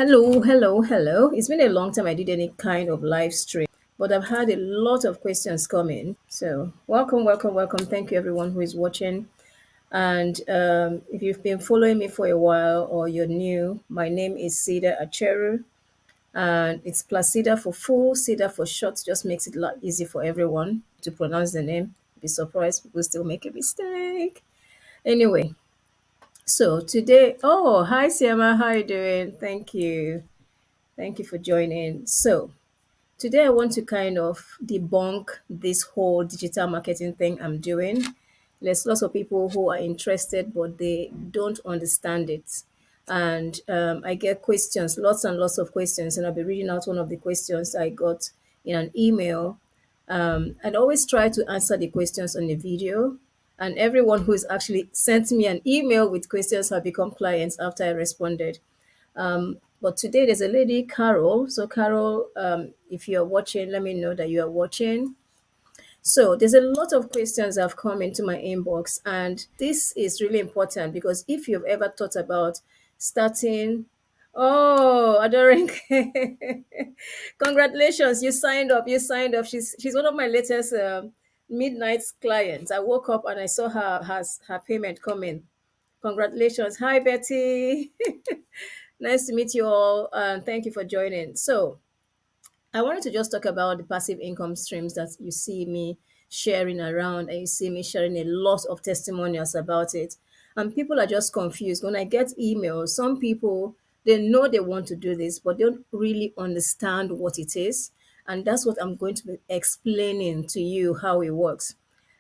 Hello, hello, hello. It's been a long time I did any kind of live stream, but I've had a lot of questions coming. So, welcome, welcome, welcome. Thank you, everyone who is watching. And if you've been following me for a while or you're new, my name is Placida Acheru, and it's Placida for full, Cedar for short. Just makes it a lot easy for everyone to pronounce the name. Be surprised people still make a mistake. Anyway, so today, oh, hi, Siama. How are you doing? Thank you. Thank you for joining. So, today I want to kind of debunk this whole digital marketing thing I'm doing. There's lots of people who are interested, but they don't understand it. And I get questions, lots and lots of questions, and I'll be reading out one of the questions I got in an email. I'd always try to answer the questions on the video, and everyone who's actually sent me an email with questions have become clients after I responded. But today there's a lady, Carol. So, Carol, if you're watching, let me know that you are watching. So, there's a lot of questions that have come into my inbox, and this is really important because if you've ever thought about starting, oh, adoring, congratulations, you signed up. You signed up. She's one of my latest midnight clients. I woke up and I saw her payment coming. Congratulations. Hi, Betty. Nice to meet you all, and thank you for joining. So, I wanted to just talk about the passive income streams that you see me sharing around, and you see me sharing a lot of testimonials about it. And people are just confused. When I get emails, some people they know they want to do this, but they don't really understand what it is. And that's what I'm going to be explaining to you how it works.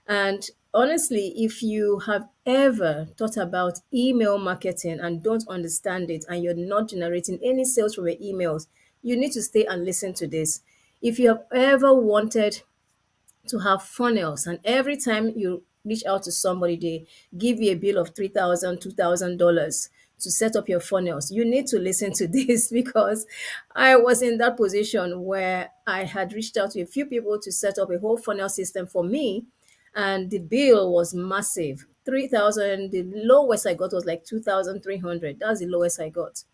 And honestly, if you have ever thought about email marketing and don't understand it and you're not generating any sales from your emails, you need to stay and listen to this. If you have ever wanted to have funnels and every time you reach out to somebody, they give you a bill of $3,000, $2,000 to set up your funnels, you need to listen to this because I was in that position where I had reached out to a few people to set up a whole funnel system for me, and the bill was massive. 3,000, the lowest I got was like 2,300. That's the lowest I got.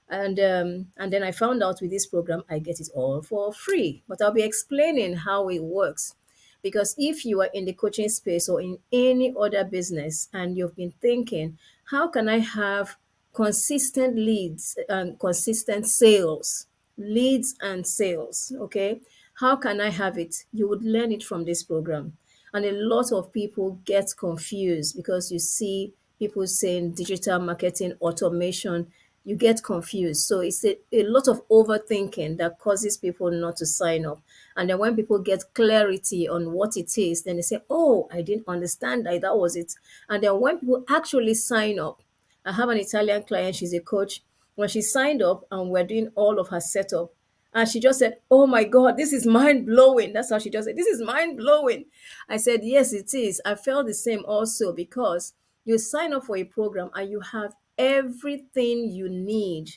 And then I found out with this program I get it all for free. But I'll be explaining how it works. Because if you are in the coaching space or in any other business and you've been thinking, how can I have consistent leads and consistent sales? Leads and sales, okay? How can I have it? You would learn it from this program. And a lot of people get confused because you see people saying digital marketing, automation, you get confused. So it's a lot of overthinking that causes people not to sign up. And then when people get clarity on what it is, then they say, oh, I didn't understand that was it. And then when people actually sign up, I have an Italian client, she's a coach. When she signed up and we're doing all of her setup, and she just said, oh my God, this is mind blowing. That's how she just said, this is mind blowing. I said, yes, it is. I felt the same also because you sign up for a program and you have everything you need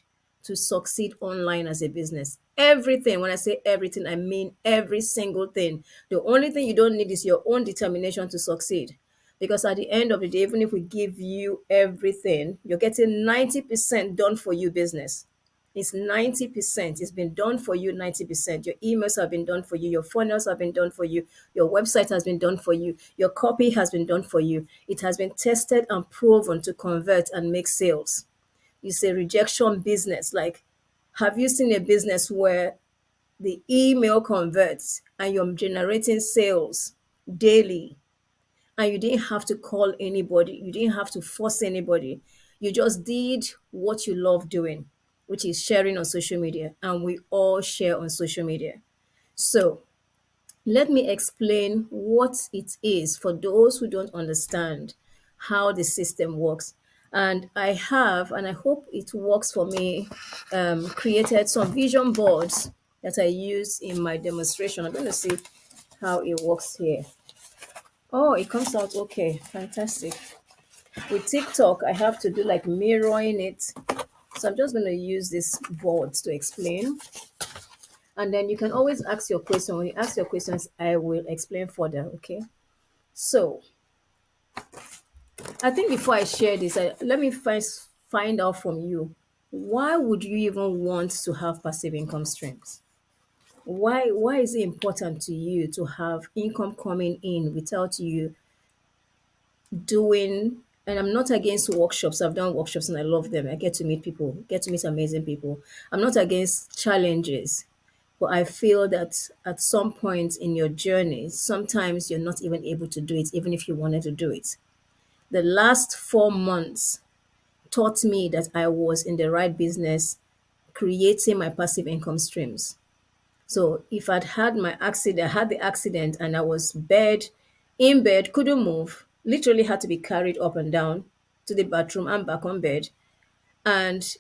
to succeed online as a business. Everything. When I say everything, I mean every single thing. The only thing you don't need is your own determination to succeed. Because at the end of the day, even if we give you everything, you're getting 90% done for you business. It's 90%. It's been done for you 90%. Your emails have been done for you. Your funnels have been done for you. Your website has been done for you. Your copy has been done for you. It has been tested and proven to convert and make sales. It's a rejection business. Like, have you seen a business where the email converts and you're generating sales daily and you didn't have to call anybody, you didn't have to force anybody. You just did what you love doing, which is sharing on social media, and we all share on social media. So, let me explain what it is for those who don't understand how the system works. And I have, and I hope it works for me, created some vision boards that I use in my demonstration. I'm going to see how it works here. Oh, it comes out okay. Fantastic. With TikTok, I have to do like mirroring it. So I'm just going to use this board to explain. And then you can always ask your question. When you ask your questions, I will explain further. Okay. So I think before I share this, let me first find out from you. Why would you even want to have passive income streams? Why is it important to you to have income coming in without you doing? And I'm not against workshops. I've done workshops and I love them. I get to meet people, get to meet amazing people. I'm not against challenges, but I feel that at some point in your journey, sometimes you're not even able to do it, even if you wanted to do it. The last 4 months taught me that I was in the right business, creating my passive income streams. So if I'd had my accident, I had the accident and I was in bed, couldn't move, literally had to be carried up and down to the bathroom and back on bed. And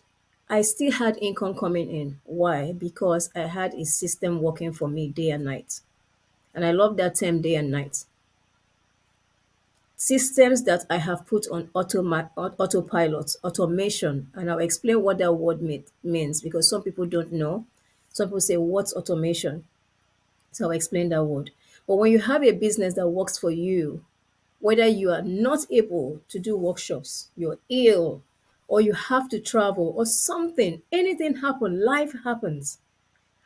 I still had income coming in. Why? Because I had a system working for me day and night. And I love that term day and night. Systems that I have put on autopilot, automation, and I'll explain what that word means because some people don't know. Some people say, what's automation? So I'll explain that word. But when you have a business that works for you, whether you are not able to do workshops, you're ill, or you have to travel, or something, anything happen, life happens.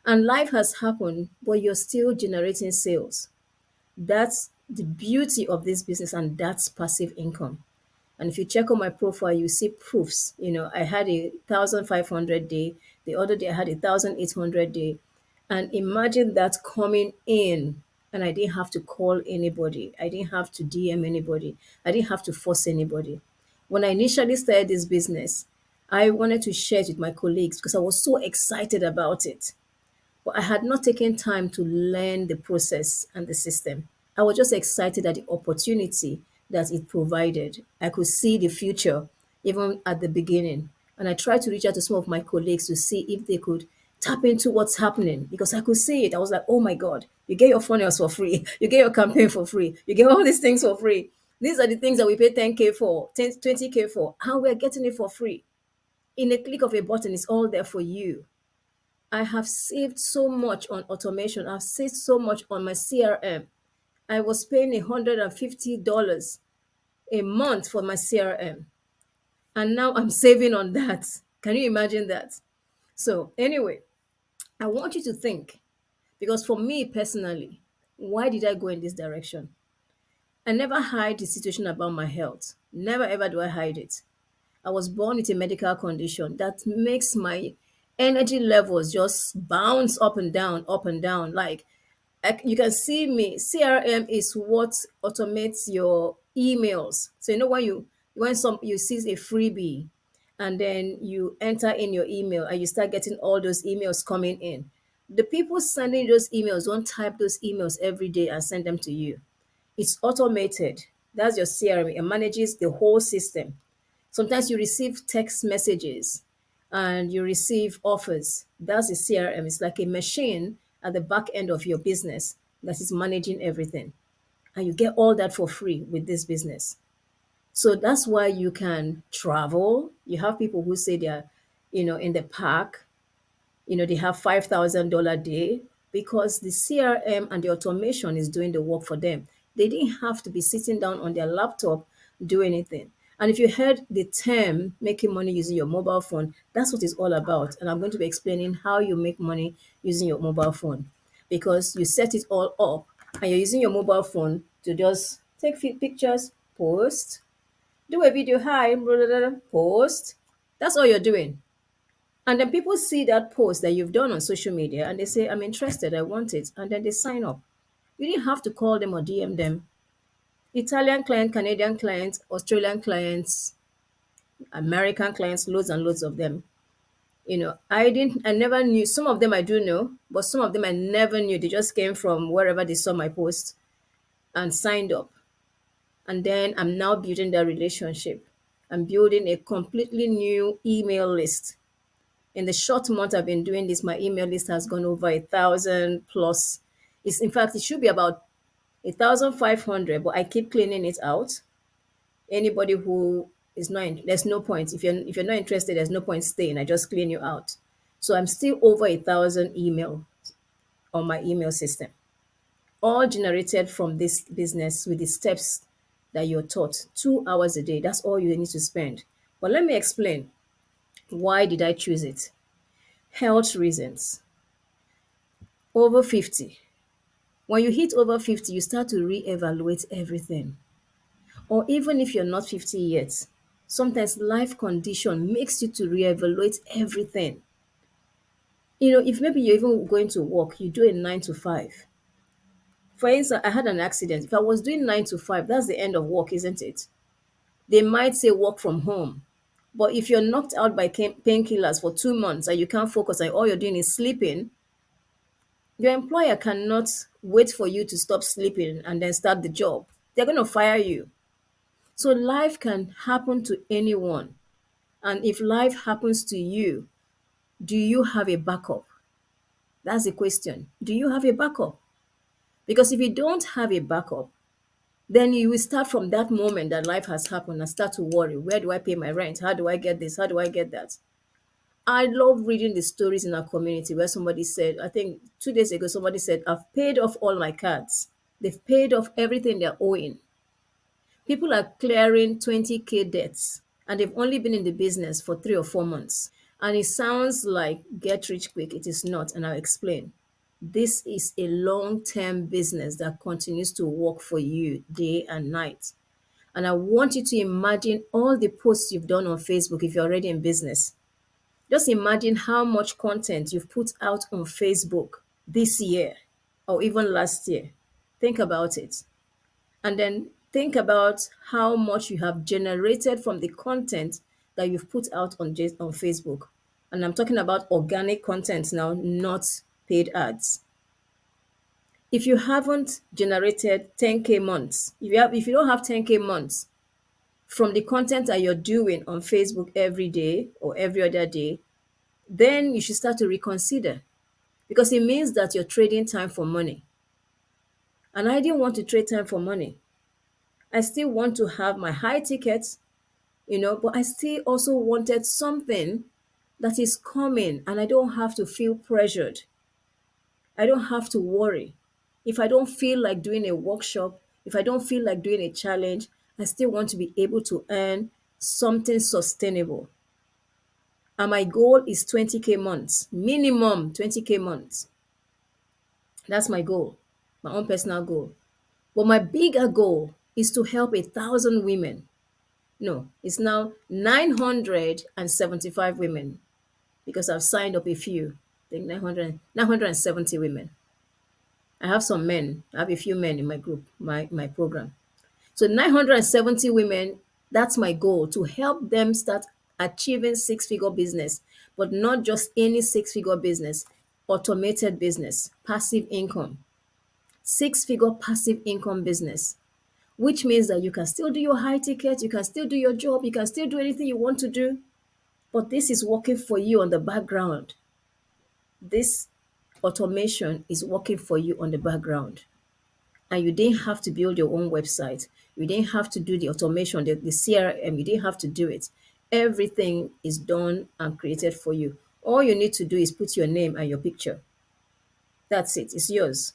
And life has happened, but you're still generating sales. That's the beauty of this business, and that's passive income. And if you check on my profile, you see proofs. I had 1,500 day. The other day I had 1,800 day. And imagine that coming in, and I didn't have to call anybody. I didn't have to DM anybody. I didn't have to force anybody. When I initially started this business, I wanted to share it with my colleagues because I was so excited about it. But I had not taken time to learn the process and the system. I was just excited at the opportunity that it provided. I could see the future even at the beginning. And I tried to reach out to some of my colleagues to see if they could tap into what's happening because I could see it. I was like, oh my God, you get your funnels for free. You get your campaign for free. You get all these things for free. These are the things that we pay 10K for, 10, 20K for, and we're getting it for free. In a click of a button, it's all there for you. I have saved so much on automation. I've saved so much on my CRM. I was paying $150 a month for my CRM. And now I'm saving on that. Can you imagine that? So, anyway, I want you to think because for me personally, why did I go in this direction? I never hide the situation about my health. Never ever do I hide it. I was born with a medical condition that makes my energy levels just bounce up and down. Like you can see me. CRM is what automates your emails. So when you see a freebie, and then you enter in your email and you start getting all those emails coming in. The people sending those emails don't type those emails every day and send them to you. It's automated. That's your CRM. It manages the whole system. Sometimes you receive text messages and you receive offers. That's a CRM. It's like a machine at the back end of your business that is managing everything. And you get all that for free with this business. So that's why you can travel. You have people who say they're, in the park, they have $5,000 day because the CRM and the automation is doing the work for them. They didn't have to be sitting down on their laptop do anything. And if you heard the term making money using your mobile phone, that's what it's all about. And I'm going to be explaining how you make money using your mobile phone because you set it all up and you're using your mobile phone to just take pictures, post, do a video, hi, blah, blah, blah, post. That's all you're doing. And then people see that post that you've done on social media and they say, I'm interested, I want it. And then they sign up. You didn't have to call them or DM them. Italian clients, Canadian clients, Australian clients, American clients, loads and loads of them. I never knew. Some of them I do know, but some of them I never knew. They just came from wherever they saw my post and signed up. And then I'm now building that relationship. I'm building a completely new email list. In the short month I've been doing this, my email list has gone over 1,000 plus. It's in fact it should be about 1,500, but I keep cleaning it out. Anybody who is not there's no point if you're not interested. There's no point staying. I just clean you out. So I'm still over 1,000 email on my email system, all generated from this business with the steps that you're taught. 2 hours a day. That's all you need to spend. But let me explain. Why did I choose it? Health reasons. Over 50. When you hit over 50, you start to reevaluate everything. Or even if you're not 50 yet, sometimes life condition makes you to reevaluate everything. If maybe you're even going to work, you do a 9 to 5. For instance, I had an accident. If I was doing 9 to 5, that's the end of work, isn't it? They might say work from home. But if you're knocked out by painkillers for 2 months and you can't focus and all you're doing is sleeping, your employer cannot wait for you to stop sleeping and then start the job. They're going to fire you. So life can happen to anyone. And if life happens to you, do you have a backup? That's the question. Do you have a backup? Because if you don't have a backup, then you will start from that moment that life has happened and start to worry. Where do I pay my rent? How do I get this? How do I get that? I love reading the stories in our community where somebody said, I think 2 days ago, somebody said, I've paid off all my cards. They've paid off everything they're owing. People are clearing 20K debts and they've only been in the business for 3 or 4 months. And it sounds like get rich quick. It is not. And I'll explain. This is a long term business that continues to work for you day and night. And I want you to imagine all the posts you've done on Facebook if you're already in business. Just imagine how much content you've put out on Facebook this year or even last year. Think about it. And then think about how much you have generated from the content that you've put out on Facebook. And I'm talking about organic content now, not paid ads. If you haven't generated 10K months, if you don't have 10K months from the content that you're doing on Facebook every day or every other day, then you should start to reconsider because it means that you're trading time for money. And I didn't want to trade time for money. I still want to have my high tickets, but I still also wanted something that is coming and I don't have to feel pressured. I don't have to worry. If I don't feel like doing a workshop, if I don't feel like doing a challenge, I still want to be able to earn something sustainable. And my goal is 20K months, minimum 20K months. That's my goal, my own personal goal. But my bigger goal is to help 1,000 women. No, it's now 975 women because I've signed up a few. I think 970 women. I have some men. I have a few men in my group, my program. So 970 women, that's my goal to help them start achieving six-figure business, but not just any six-figure business, automated business, passive income, six-figure passive income business, which means that you can still do your high ticket, you can still do your job, you can still do anything you want to do, but this is working for you on the background. This automation is working for you on the background. And you didn't have to build your own website. You didn't have to do the automation, the CRM. You didn't have to do it. Everything is done and created for you. All you need to do is put your name and your picture. That's it. It's yours.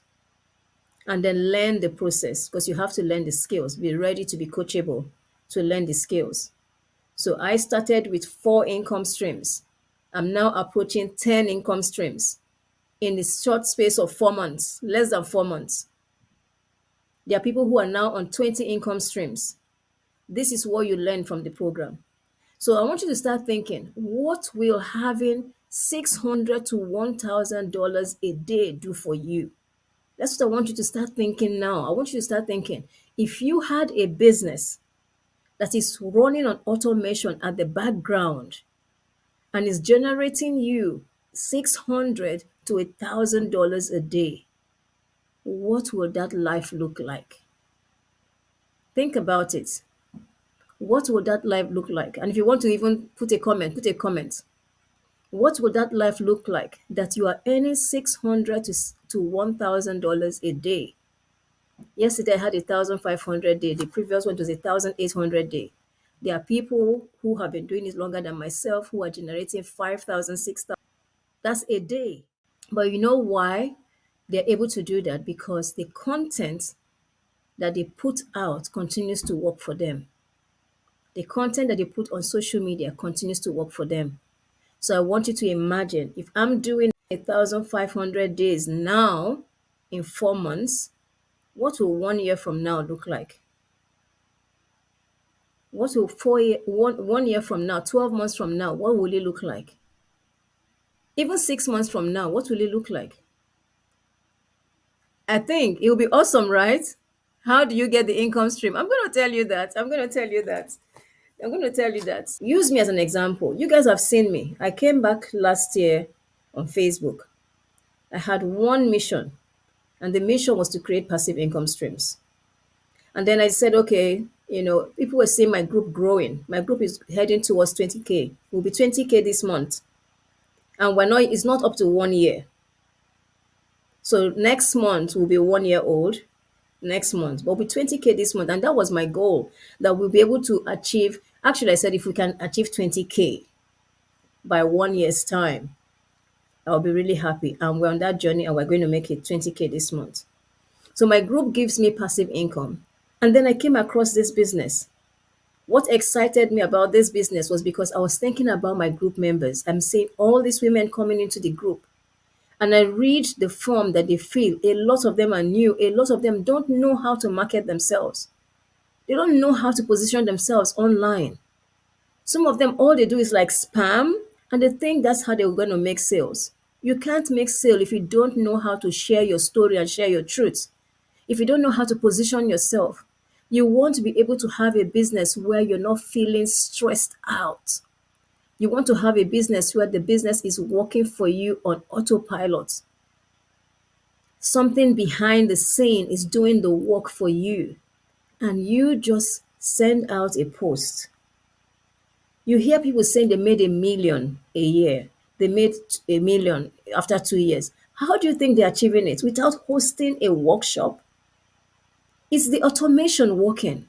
And then learn the process because you have to learn the skills. Be ready to be coachable to learn the skills. So I started with 4 income streams. I'm now approaching 10 income streams in the short space of 4 months, less than 4 months. There are people who are now on 20 income streams. This is what you learn from the program. So I want you to start thinking, what will having $600 to $1,000 a day do for you? That's what I want you to start thinking now. I want you to start thinking, if you had a business that is running on automation at the background and is generating you $600 to $1,000 a day, what will that life look like? Think about it. What would that life look like? And if you want to even put a comment, put a comment. What would that life look like that you are earning $600 to $1,000 a day? Yesterday I had 1,500 day. The previous one was 1,800 day. There are people who have been doing it longer than myself who are generating 5,000, 6,000. That's a day. But you know why they're able to do that? Because the content that they put out continues to work for them. The content that they put on social media continues to work for them. So I want you to imagine if I'm doing 1,500 days now in 4 months, what will 1 year from now look like? What will 1 year from now, 12 months from now, what will it look like? Even 6 months from now, what will it look like? I think it will be awesome, right? How do you get the income stream? I'm going to tell you that. I'm going to tell you that. I'm going to tell you that. Use me as an example. You guys have seen me. I came back last year on Facebook. I had one mission, and the mission was to create passive income streams. And then I said, okay, people were seeing my group growing. My group is heading towards 20K. We'll be 20K this month. And it's not up to 1 year. So next month will be 1 year old next month, but with 20K this month. And that was my goal, that we'll be able to achieve. Actually, I said if we can achieve 20K by 1 year's time, I'll be really happy. And we're on that journey and we're going to make it 20K this month. So my group gives me passive income. And then I came across this business. What excited me about this business was because I was thinking about my group members. I'm seeing all these women coming into the group. And I read the form that they fill. A lot of them are new. A lot of them don't know how to market themselves. They don't know how to position themselves online. Some of them, all they do is like spam, and they think that's how they're going to make sales. You can't make sale if you don't know how to share your story and share your truth. If you don't know how to position yourself, you want to be able to have a business where you're not feeling stressed out. You want to have a business where the business is working for you on autopilot. Something behind the scene is doing the work for you, and you just send out a post. You hear people saying they made 1 million a year. They made 1 million after 2 years. How do you think they're achieving it? Without hosting a workshop? It's the automation working.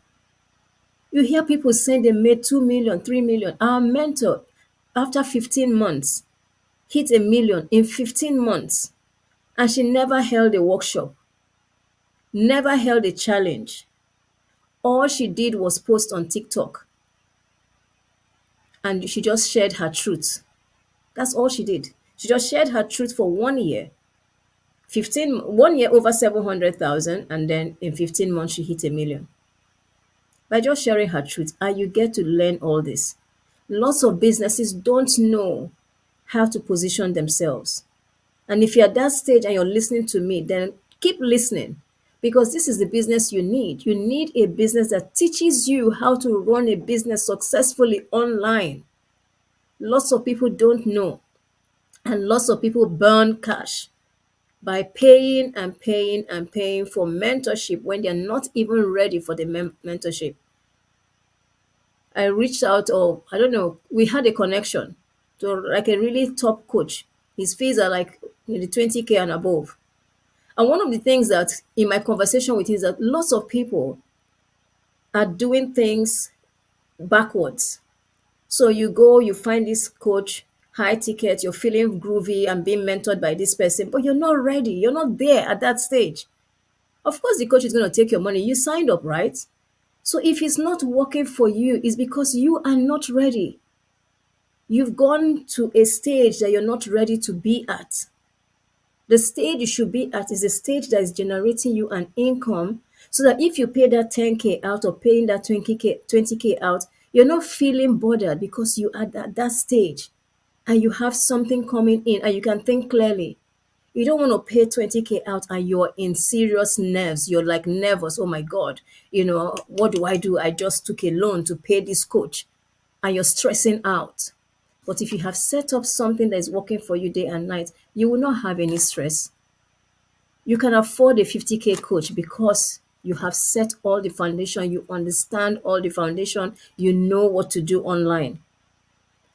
You hear people saying they made 2 million, 3 million. Our mentor, after 15 months, hit 1 million in 15 months. And she never held a workshop, never held a challenge. All she did was post on TikTok, and she just shared her truth. That's all she did. She just shared her truth for 1 year. 1 year over 700,000, and then in 15 months she hit 1 million by just sharing her truth. And you get to learn all this. Lots of businesses don't know how to position themselves. And if you're at that stage and you're listening to me, then keep listening, because this is the business you need. You need a business that teaches you how to run a business successfully online. Lots of people don't know, and lots of people burn cash by paying and paying and paying for mentorship when they're not even ready for the mentorship. I reached out, or I don't know, we had a connection to like a really top coach. His fees are like in the 20K and above. And one of the things that in my conversation with him is that lots of people are doing things backwards. So you go, you find this coach, high ticket, you're feeling groovy and being mentored by this person, but you're not ready. You're not there at that stage. Of course, the coach is going to take your money. You signed up, right? So if it's not working for you, it's because you are not ready. You've gone to a stage that you're not ready to be at. The stage you should be at is a stage that is generating you an income, so that if you pay that 10K out or paying that 20K out, you're not feeling bothered because you are at that stage and you have something coming in and you can think clearly. You don't want to pay 20K out and you're in serious nerves. You're like nervous. Oh my God, what do I do? I just took a loan to pay this coach, and you're stressing out. But if you have set up something that is working for you day and night, you will not have any stress. You can afford a 50K coach because you have set all the foundation, you understand all the foundation, you know what to do online.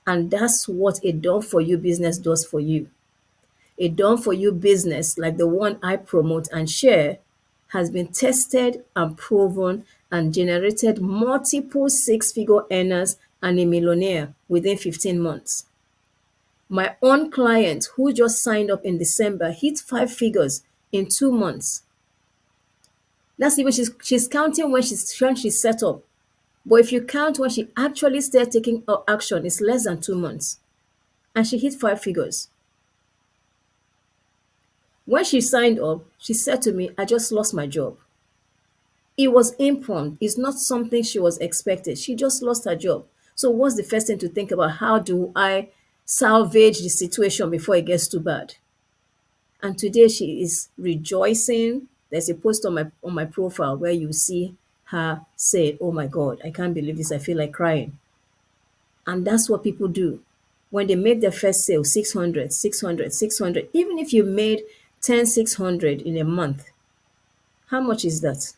And that's what a done for you business does for you. A done for you business like the one I promote and share has been tested and proven and generated multiple six-figure earners and a millionaire within 15 months. My own client who just signed up in December hit 5 figures in 2 months. That's even she's counting when she's set up. But if you count when she actually started taking action, it's less than 2 months. and she hit five figures. When she signed up, she said to me, I just lost my job. It was impromptu. It's not something she was expected. She just lost her job. So what's the first thing to think about? How do I salvage the situation before it gets too bad? And today she is rejoicing. There's a post on my profile where you see her say, "Oh my God, I can't believe this. I feel like crying." And that's what people do. When they make their first sale, 600, 600, 600. Even if you made 10,600 in a month, how much is that?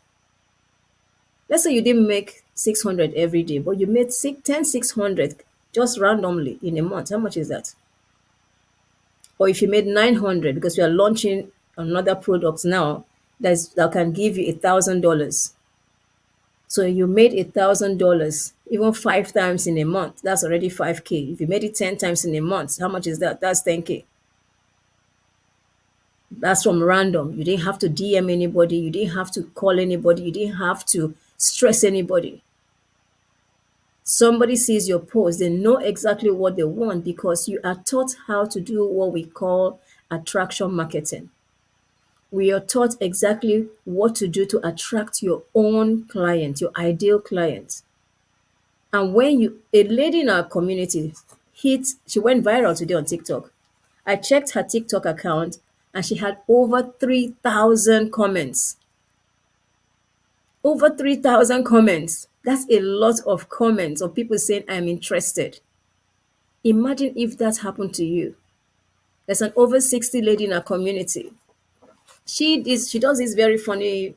Let's say you didn't make 600 every day, but you made 10,600 just randomly in a month. How much is that? Or if you made 900 because we are launching another product now that can give you $1,000. So you made $1,000 even 5 times in a month. That's already 5K. If you made it 10 times in a month, how much is that? That's 10K. That's from random. You didn't have to DM anybody. You didn't have to call anybody. You didn't have to stress anybody. Somebody sees your post, they know exactly what they want because you are taught how to do what we call attraction marketing. We are taught exactly what to do to attract your own client, your ideal client. And when a lady in our community she went viral today on TikTok. I checked her TikTok account and she had over 3,000 comments. Over 3,000 comments. That's a lot of comments of people saying, I'm interested. Imagine if that happened to you. There's an over 60 lady in our community. She does this very funny,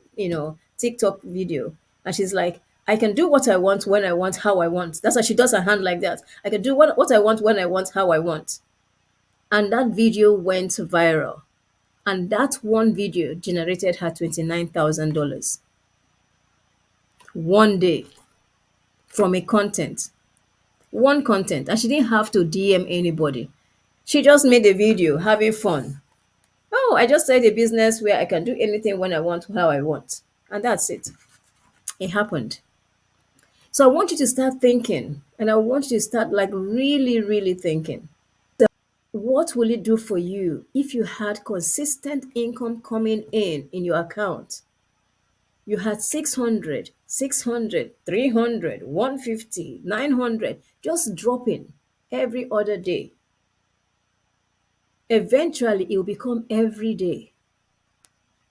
TikTok video. And she's like, I can do what I want, when I want, how I want. That's why she does her hand like that. I can do what I want, when I want, how I want. And that video went viral. And that one video generated her $29,000 one day from a content. One content. And she didn't have to DM anybody. She just made a video having fun. Oh, I just started a business where I can do anything when I want, how I want. And that's it. It happened. So I want you to start thinking, and I want you to start like really, really thinking. What will it do for you if you had consistent income coming in your account? You had 600, 600, 300, 150, 900, just dropping every other day. Eventually, it will become every day.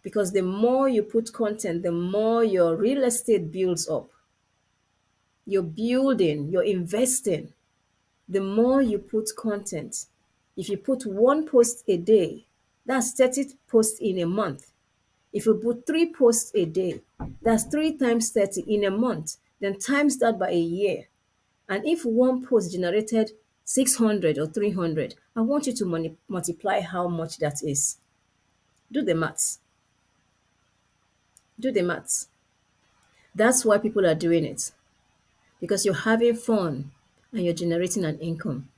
Because the more you put content, the more your real estate builds up. You're building, you're investing. The more you put content, if you put one post a day, that's 30 posts in a month. If you put three posts a day, that's 3 times 30 in a month. Then times that by a year. And if one post generated 600 or 300, I want you to multiply how much that is. Do the maths. Do the maths. That's why people are doing it. Because you're having fun and you're generating an income.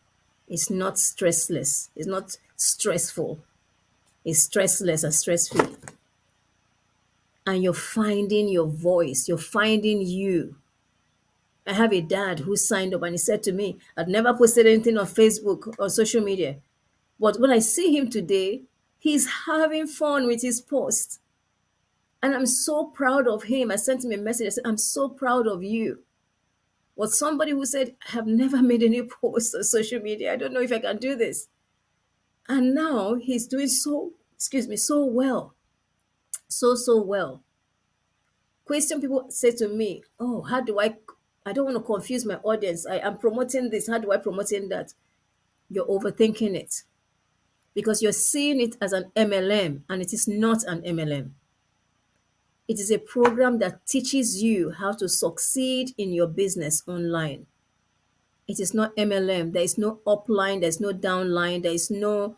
It's not stressless. It's not stressful. It's stressless and stress free. And you're finding your voice. You're finding you. I have a dad who signed up and he said to me, I'd never posted anything on Facebook or social media. But when I see him today, he's having fun with his post. And I'm so proud of him. I sent him a message. I said, I'm so proud of you. Was somebody who said, I have never made any posts on social media. I don't know if I can do this. And now he's doing so well. So well. Question people say to me, oh, I don't want to confuse my audience. I am promoting this. How do I promoting that? You're overthinking it because you're seeing it as an MLM and it is not an MLM. It is a program that teaches you how to succeed in your business online. It is not MLM. There is no upline, there's no downline, there is no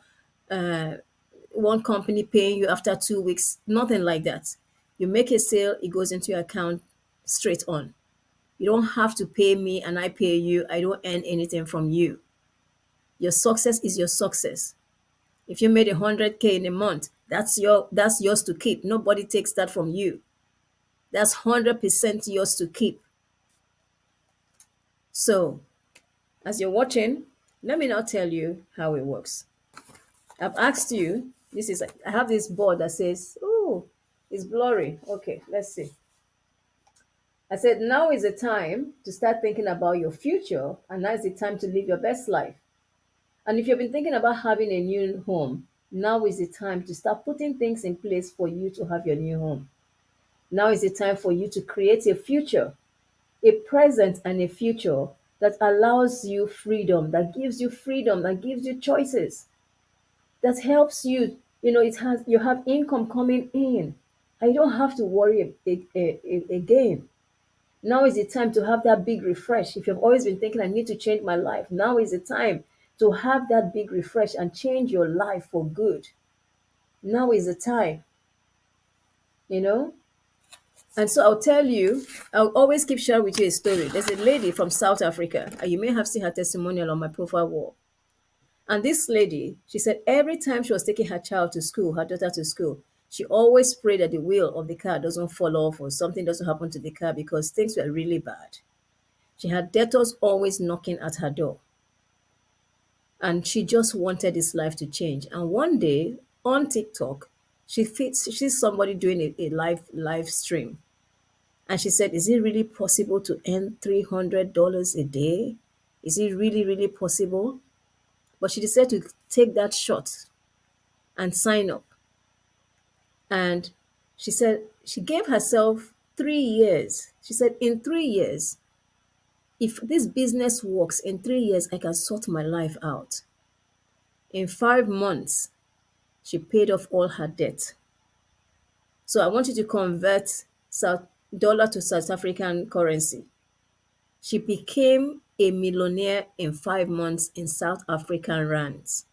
one company paying you after 2 weeks, nothing like that. You make a sale, it goes into your account straight on. You don't have to pay me and I pay you. I don't earn anything from you. Your success is your success. If you made 100K in a month, that's yours to keep. Nobody takes that from you. That's 100% yours to keep. So, as you're watching, Let me now tell you how it works. I've asked you, this is, I have this board that says, oh, it's blurry. Okay, let's see. I said, now is the time to start thinking about your future, and now is the time to live your best life. And if you've been thinking about having a new home, now is the time to start putting things in place for you to have your new home. Now is the time for you to create a future, a present and a future that allows you freedom, that gives you freedom, that gives you choices, that helps you. It has you have income coming in. I don't have to worry again. Now is the time to have that big refresh. If you've always been thinking, I need to change my life, now is the time to have that big refresh and change your life for good. Now is the time, you know? And so I'll always keep sharing with you a story. There's a lady from South Africa, and you may have seen her testimonial on my profile wall. And this lady, she said every time she was taking her child to school, her daughter to school, she always prayed that the wheel of the car doesn't fall off or something doesn't happen to the car because things were really bad. She had debtors always knocking at her door. And she just wanted this life to change. And one day on TikTok, she's somebody doing a live stream. And she said, is it really possible to earn $300 a day? Is it really, really possible? But she decided to take that shot and sign up. And she said she gave herself 3 years. She said, in 3 years, if this business works, in 3 years, I can sort my life out. In 5 months, she paid off all her debt. So I want you to convert South dollar to South African currency. She became a millionaire in 5 months in South African rands.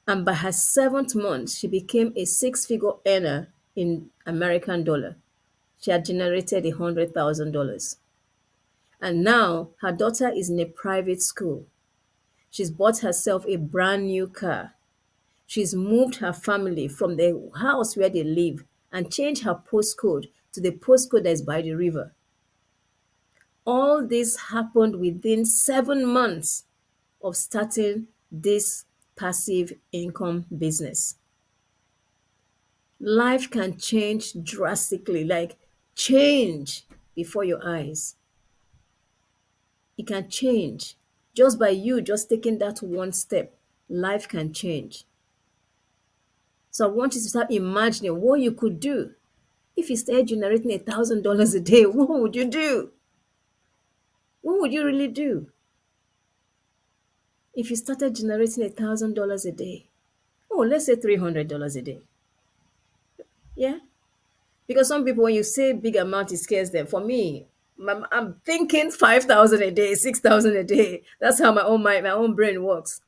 And by her seventh month, she became a six-figure earner in American dollar. She had generated $100,000. And now her daughter is in a private school. She's bought herself a brand new car. She's moved her family from the house where they live and changed her postcode to the postcode that is by the river. All this happened within 7 months of starting this passive income business. Life can change drastically, like change before your eyes. It can change just by you just taking that one step. Life can change. So I want you to start imagining what you could do. If you started generating $1,000 a day, what would you do? What would you really do if you started generating $1,000 a day? Oh, let's say $300 a day. Yeah, because some people, when you say big amount, it scares them. For me, I'm thinking 5,000 a day, 6,000 a day. That's how my own brain works.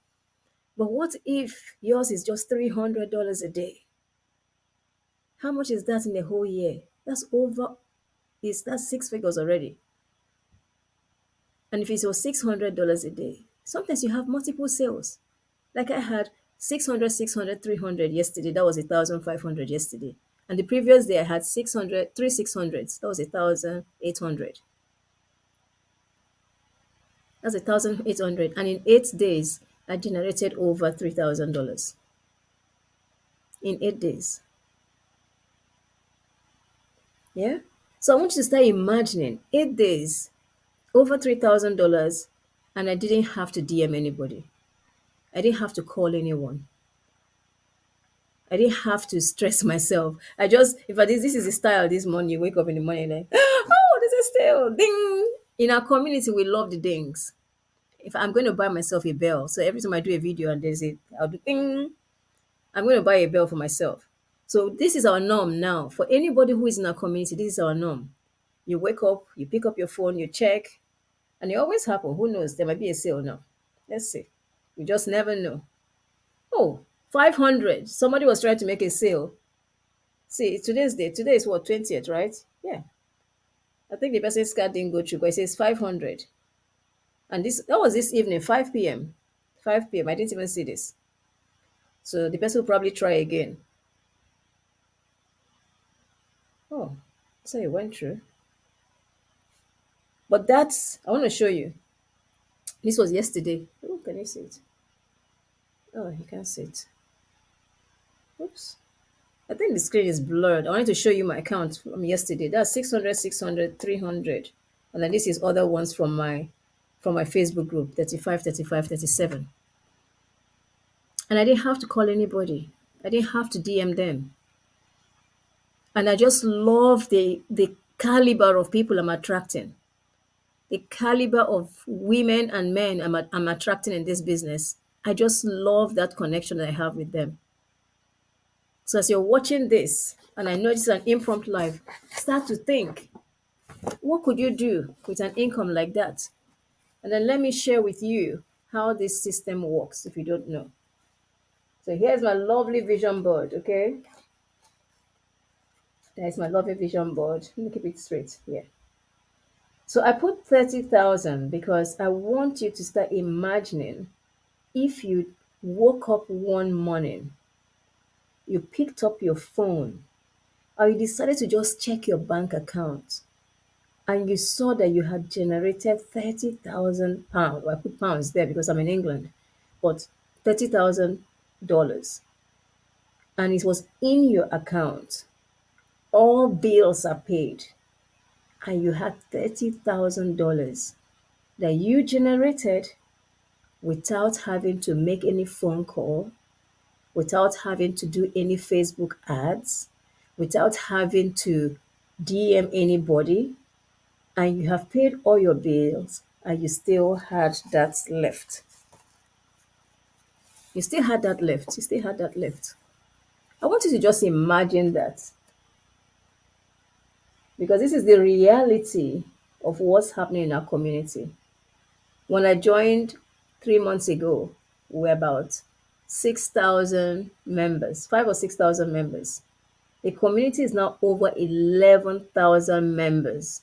But what if yours is just $300 a day? How much is that in a whole year? That's six figures already. And if it was $600 a day, sometimes you have multiple sales. Like I had 600, 600, 300 yesterday. That was 1,500 yesterday. And the previous day I had 600, 600s. That was 1,800. That's 1,800. And in 8 days, I generated over $3,000 in 8 days. Yeah. So I want you to start imagining 8 days, over $3,000, and I didn't have to DM anybody. I didn't have to call anyone. I didn't have to stress myself. I just, if I did, this is the style this morning, you wake up in the morning like, oh, this is still ding. In our community, we love the dings. If I'm going to buy myself a bell, so every time I do a video and there's it, I'll do ding. I'm going to buy a bell for myself. So this is our norm now. For anybody who is in our community, this is our norm. You wake up, you pick up your phone, you check, and it always happens. Who knows? There might be a sale now. Let's see. You just never know. Oh, 500. Somebody was trying to make a sale. See, it's today's date. Today is what, 20th, right? Yeah. I think the person's card didn't go through, but it says 500. And that was this evening, 5 p.m. 5 p.m. I didn't even see this. So the person will probably try again. Oh, so it went through. But I want to show you. This was yesterday. Oh, can you see it? Oh, you can't see it. Oops. I think the screen is blurred. I wanted to show you my account from yesterday. That's 600, 600, 300, and then this is other ones from my Facebook group, 35, 35, 37. And I didn't have to call anybody. I didn't have to DM them. And I just love the caliber of people I'm attracting. The caliber of women and men I'm attracting in this business. I just love that connection that I have with them. So as you're watching this, and I know this is an impromptu live, start to think, what could you do with an income like that? And then let me share with you how this system works if you don't know. So here's my lovely vision board, okay? There's my lovely vision board. Let me keep it straight here. So I put 30,000 because I want you to start imagining if you woke up one morning, you picked up your phone, or you decided to just check your bank account and you saw that you had generated 30,000 pounds. Well, I put pounds there because I'm in England, but $30,000, and it was in your account. All bills are paid, and you had $30,000 that you generated without having to make any phone call, without having to do any Facebook ads, without having to DM anybody, and you have paid all your bills and you still had that left. You still had that left. You still had that left. I want you to just imagine that because this is the reality of what's happening in our community. When I joined 3 months ago, we were about 6,000 members, 5 or 6,000 members. The community is now over 11,000 members.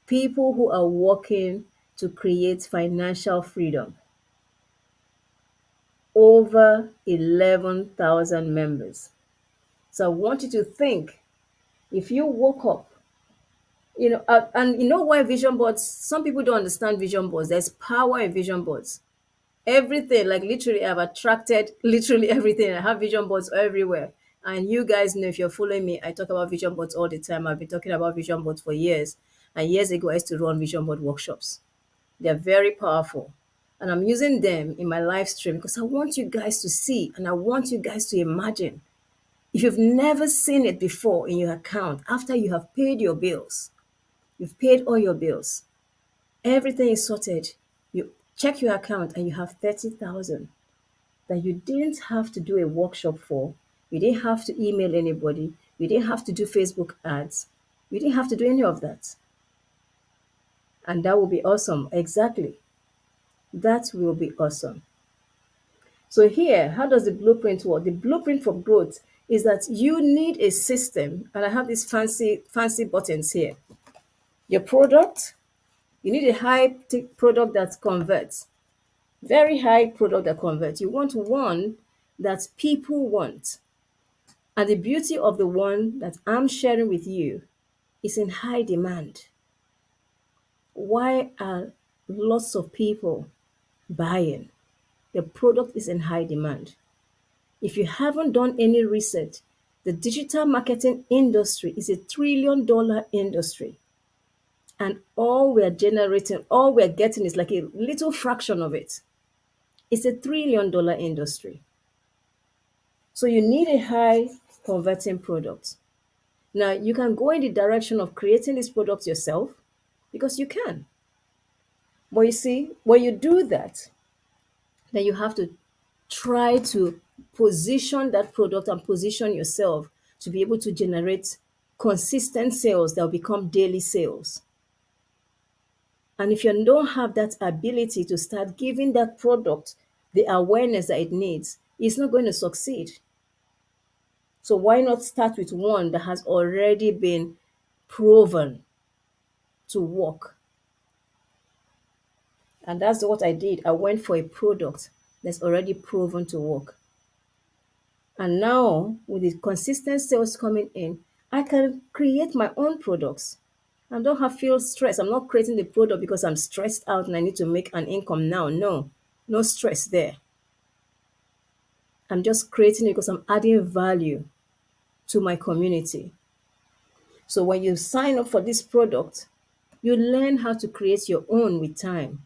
People who are working to create financial freedom. Over 11,000 members. So I want you to think if you woke up, and you know why vision boards, some people don't understand vision boards. There's power in vision boards. Everything, like literally, I've attracted literally everything. I have vision boards everywhere. And you guys know if you're following me, I talk about vision boards all the time. I've been talking about vision boards for years. And years ago, I used to run vision board workshops. They're very powerful. And I'm using them in my live stream because I want you guys to see and I want you guys to imagine. If you've never seen it before in your account, after you have paid your bills, you've paid all your bills, everything is sorted, you check your account and you have 30,000 that you didn't have to do a workshop for, you didn't have to email anybody, you didn't have to do Facebook ads, you didn't have to do any of that. And that will be awesome. Exactly. That will be awesome. So here, how does the blueprint work? The blueprint for growth is that you need a system, and I have these fancy buttons here. Your product, you need a product that converts, very high product that converts. You want one that people want. And the beauty of the one that I'm sharing with you is in high demand. Why are lots of people buying? The product is in high demand. If you haven't done any research, the digital marketing industry is $1 trillion industry. And all we're getting is like a little fraction of it. It's $1 trillion industry. So you need a high converting product. Now, you can go in the direction of creating this product yourself because you can. But you see, when you do that, then you have to try to position that product and position yourself to be able to generate consistent sales that will become daily sales. And if you don't have that ability to start giving that product the awareness that it needs, it's not going to succeed. So why not start with one that has already been proven to work? And that's what I did. I went for a product that's already proven to work. And now, with the consistent sales coming in, I can create my own products I don't have feel stress. I'm not creating the product because I'm stressed out and I need to make an income now. No, no stress there. I'm just creating it because I'm adding value to my community. So when you sign up for this product, you learn how to create your own with time.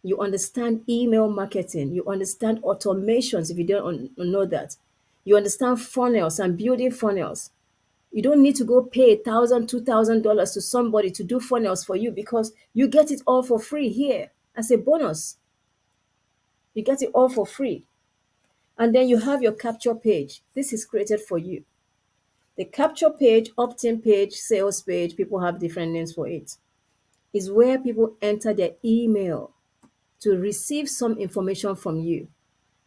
You understand email marketing. You understand automations if you don't know that. You understand funnels and building funnels. You don't need to go pay $1,000, $2,000 to somebody to do funnels for you because you get it all for free here as a bonus. You get it all for free. And then you have your capture page. This is created for you. The capture page, opt-in page, sales page, people have different names for it, is where people enter their email to receive some information from you.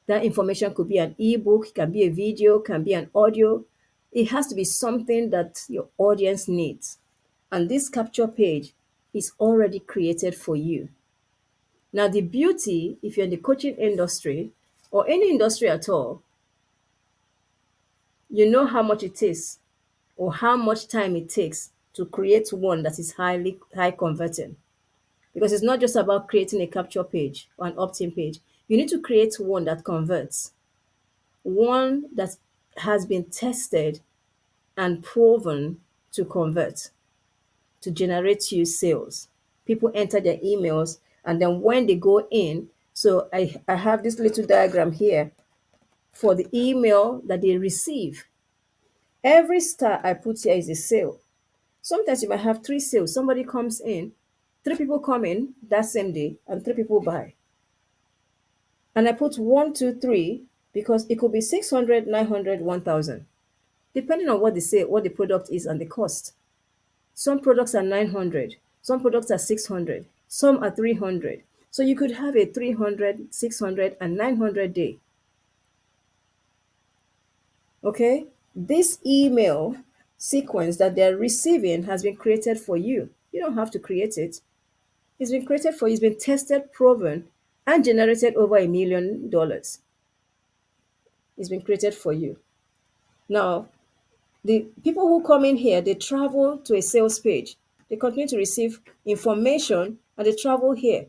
That information could be an ebook, can be a video, can be an audio. It has to be something that your audience needs. And this capture page is already created for you. Now, the beauty, if you're in the coaching industry or any industry at all, you know how much it is or how much time it takes to create one that is high converting. Because it's not just about creating a capture page or an opt-in page. You need to create one that converts, one that has been tested and proven to convert, to generate you sales. People enter their emails, and then when they go in, so I have this little diagram here for the email that they receive. Every star I put here is a sale. Sometimes you might have three sales. Somebody comes in, three people come in that same day, and three people buy. And I put one, two, three because it could be 600, 900, 1,000, depending on what they say, what the product is and the cost. Some products are 900, some products are 600, some are 300. So you could have a 300, 600, and 900 day. Okay? This email sequence that they're receiving has been created for you. You don't have to create it. It's been created for you, it's been tested, proven, and generated over $1 million. It's been created for you. Now, the people who come in here, they travel to a sales page. They continue to receive information and they travel here.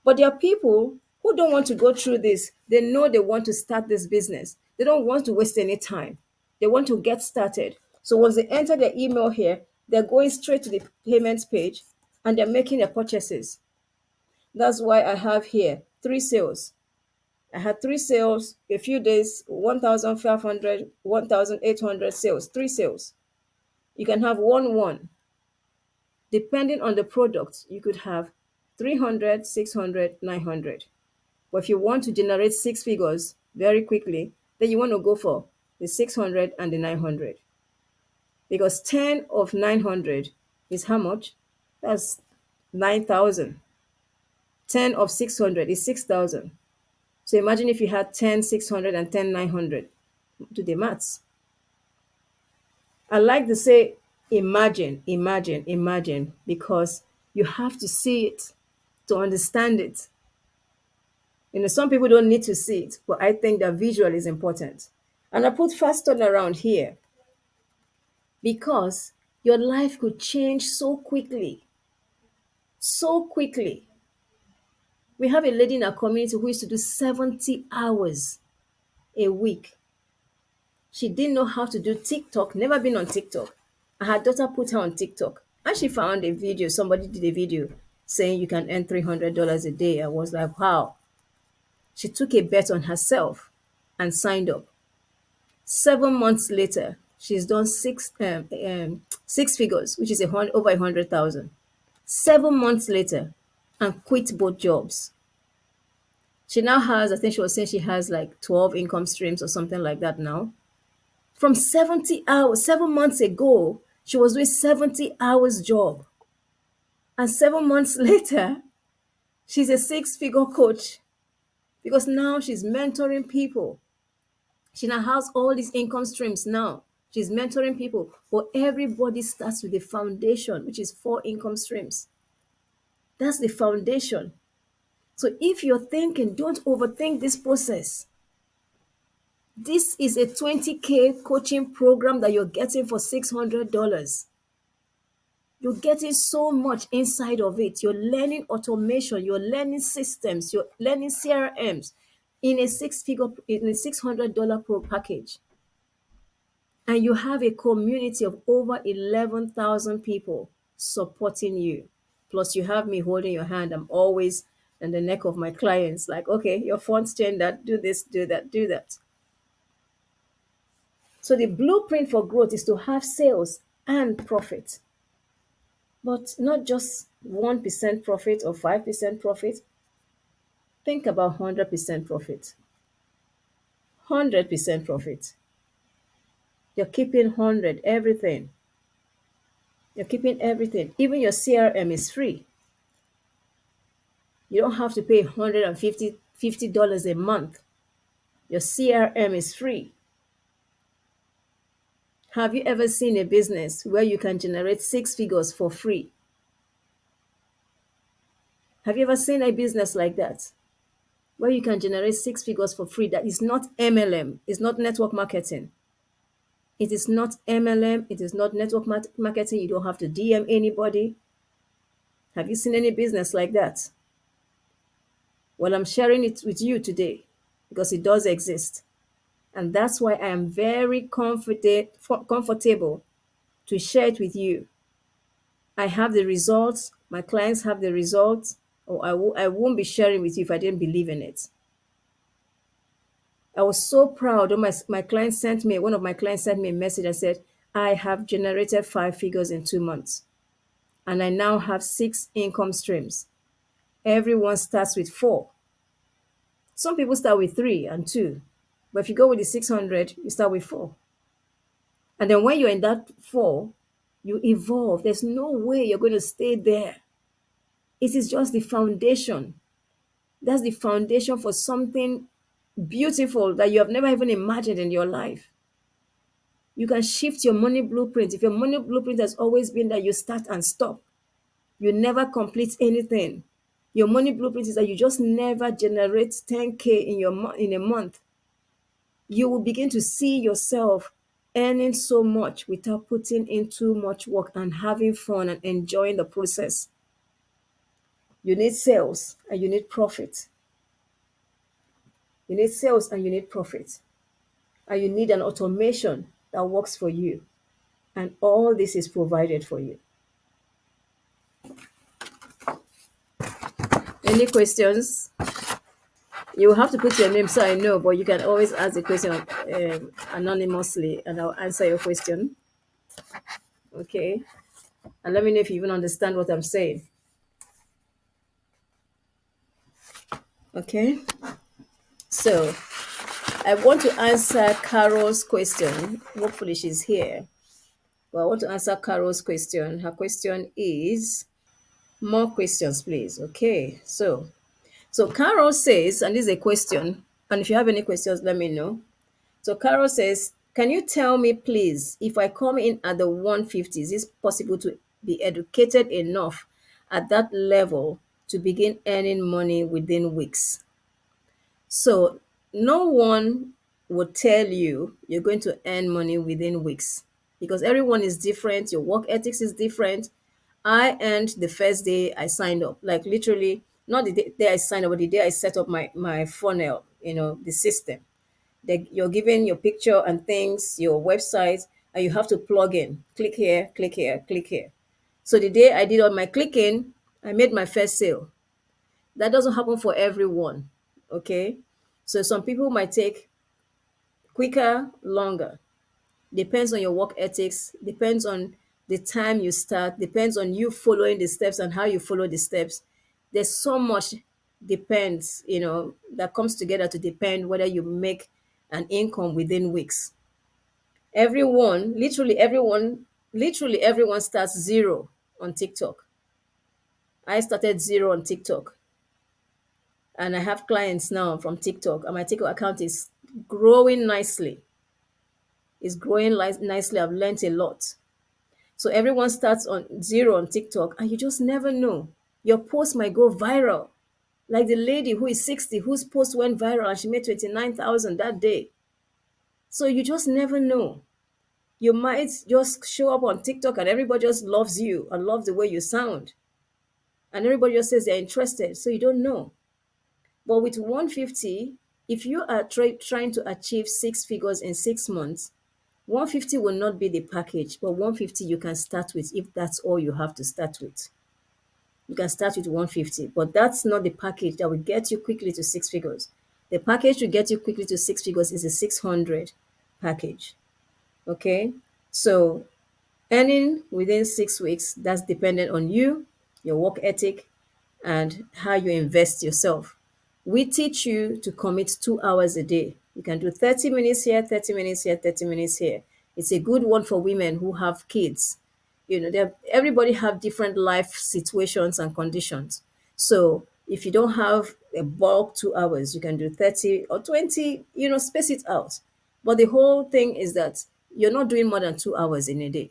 But there are people who don't want to go through this. They know they want to start this business. They don't want to waste any time. They want to get started. So once they enter their email here, they're going straight to the payments page and they're making their purchases. That's why I have here three sales. I had three sales, a few days, 1,500, 1,800 sales, three sales. You can have one. Depending on the product, you could have 300, 600, 900. But if you want to generate six figures very quickly, then you want to go for the 600 and the 900. Because 10 of 900 is how much? That's 9,000. 10 of 600 is 6,000. So imagine if you had 10, 600 and 10, 900. Do the maths. I like to say imagine, imagine, imagine, because you have to see it to understand it. Some people don't need to see it, but I think that visual is important. And I put fast turnaround here because your life could change so quickly. So quickly. We have a lady in our community who used to do 70 hours a week. She didn't know how to do TikTok, never been on TikTok. And her daughter put her on TikTok. And she found a video, somebody did a video saying you can earn $300 a day. I was like, wow. She took a bet on herself and signed up. 7 months later, she's done six figures, which is over 100,000. 7 months later, and quit both jobs. She now has, I think she was saying she has like 12 income streams or something like that now. From 70 hours, 7 months ago, she was doing 70 hours job. And 7 months later, she's a six-figure coach because now she's mentoring people. She now has all these income streams now. She's mentoring people. But everybody starts with the foundation, which is 4 income streams. That's the foundation. So if you're thinking, don't overthink this process. This is a 20K coaching program that you're getting for $600. You're getting so much inside of it. You're learning automation, you're learning systems, you're learning CRMs in a $600 pro package. And you have a community of over 11,000 people supporting you. Plus, you have me holding your hand. I'm always in the neck of my clients, like, okay, your fonts change that, do this, do that, do that. So, the blueprint for growth is to have sales and profit, but not just 1% profit or 5% profit. Think about 100% profit. 100% profit. You're keeping 100, everything. You're keeping everything. Even your CRM is free. You don't have to pay $150 a month. Your CRM is free. Have you ever seen a business where you can generate six figures for free? Have you ever seen a business like that where you can generate six figures for free? That is not MLM, it's not network marketing. It is not MLM, it is not network marketing. You don't have to DM anybody. Have you seen any business like that? Well, I'm sharing it with you today because it does exist. And that's why I am very comfortable to share it with you. I have the results, my clients have the results, or I won't be sharing with you if I didn't believe in it. I was so proud when one of my clients sent me a message and said, I have generated five figures in 2 months, and I now have six income streams. Everyone starts with four. Some people start with three and two, but if you go with the 600, you start with four. And then when you're in that four, you evolve. There's no way you're going to stay there. It is just the foundation. That's the foundation for something beautiful that you have never even imagined in your life. You can shift your money blueprint. If your money blueprint has always been that you start and stop, you never complete anything. Your money blueprint is that you just never generate 10K in a month. You will begin to see yourself earning so much without putting in too much work and having fun and enjoying the process. You need sales and you need profit. You need sales and you need profit. And you need an automation that works for you. And all this is provided for you. Any questions? You will have to put your name so I know, but you can always ask the question anonymously and I'll answer your question. Okay. And let me know if you even understand what I'm saying. Okay. So I want to answer Carol's question. Hopefully she's here. But I want to answer Carol's question. Her question is more questions, please. Okay. So Carol says, and this is a question, and if you have any questions, let me know. So Carol says, can you tell me, please, if I come in at the 150, is it possible to be educated enough at that level to begin earning money within weeks? So no one would tell you you're going to earn money within weeks because everyone is different. Your work ethics is different. I earned the first day I signed up, like literally, not the day I signed up, but the day I set up my funnel, the system. You're given your picture and things, your website, and you have to plug in. Click here, click here, click here. So the day I did all my clicking, I made my first sale. That doesn't happen for everyone. Okay. So some people might take quicker, longer. Depends on your work ethics, depends on the time you start, depends on you following the steps and how you follow the steps. There's so much depends, that comes together to depend whether you make an income within weeks. Literally everyone starts zero on TikTok. I started zero on TikTok. And I have clients now from TikTok, and my TikTok account is growing nicely. It's growing nicely. I've learned a lot. So everyone starts on zero on TikTok, and you just never know. Your post might go viral. Like the lady who is 60, whose post went viral and she made 29,000 that day. So you just never know. You might just show up on TikTok and everybody just loves you and loves the way you sound. And everybody just says they're interested. So you don't know. But with 150, if you are trying to achieve six figures in 6 months, 150 will not be the package, but 150 you can start with if that's all you have to start with. You can start with 150, but that's not the package that will get you quickly to six figures. The package to get you quickly to six figures is a 600 package. Okay. So earning within 6 weeks, that's dependent on you, your work ethic, and how you invest yourself. We teach you to commit 2 hours a day. You can do 30 minutes here, 30 minutes here, 30 minutes here. It's a good one for women who have kids. Everybody have different life situations and conditions. So if you don't have a bulk 2 hours, you can do 30 or 20, space it out. But the whole thing is that you're not doing more than 2 hours in a day.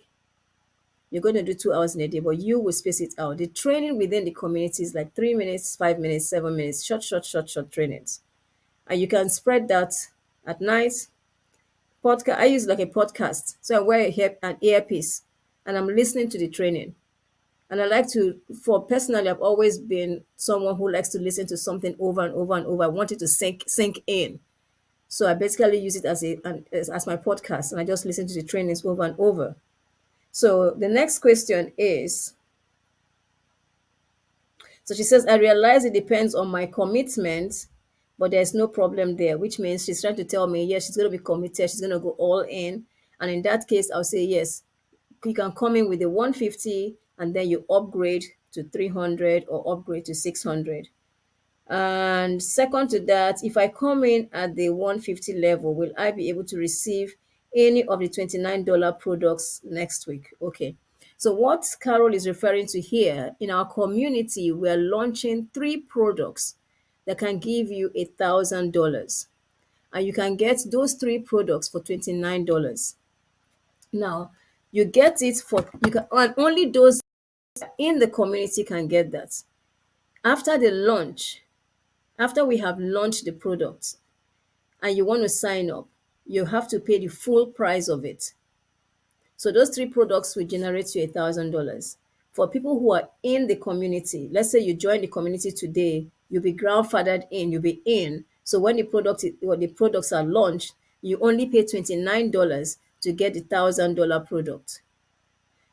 You're going to do 2 hours in a day, but you will space it out. The training within the community is like 3 minutes, 5 minutes, 7 minutes, short, short, short, short trainings. And you can spread that at night. Podcast. I use like a podcast. So I wear an earpiece and I'm listening to the training. And I like to, for personally, I've always been someone who likes to listen to something over and over and over. I want it to sink in. So I basically use it as my podcast, and I just listen to the trainings over and over. So the next question is, so she says, I realize it depends on my commitment, but there's no problem there, which means she's trying to tell me, yes, she's going to be committed, she's going to go all in. And in that case, I'll say, yes, you can come in with the 150 and then you upgrade to 300 or upgrade to 600. And second to that, if I come in at the 150 level, will I be able to receive any of the $29 products next week? Okay. So what Carol is referring to here, in our community, we're launching 3 products that can give you $1,000. And you can get those 3 products for $29. Now, you get it for, you can, and only those in the community can get that. After the launch, after we have launched the product and you want to sign up, you have to pay the full price of it. So those 3 products will generate you $1,000. For people who are in the community, let's say you join the community today, you'll be grandfathered in, you'll be in. So when the products are launched, you only pay $29 to get the $1,000 product.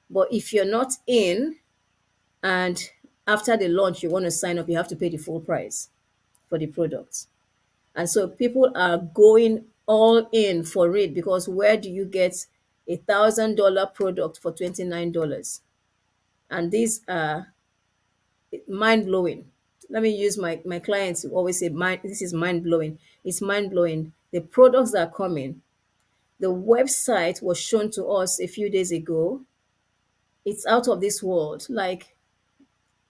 But if you're not in and after the launch you want to sign up, you have to pay the full price for the product. And so people are going all in for it, because where do you get $1,000 product for $29? And these are mind blowing. Let me use my clients who always say, this is mind blowing. It's mind blowing. The products that are coming. The website was shown to us a few days ago. It's out of this world. Like,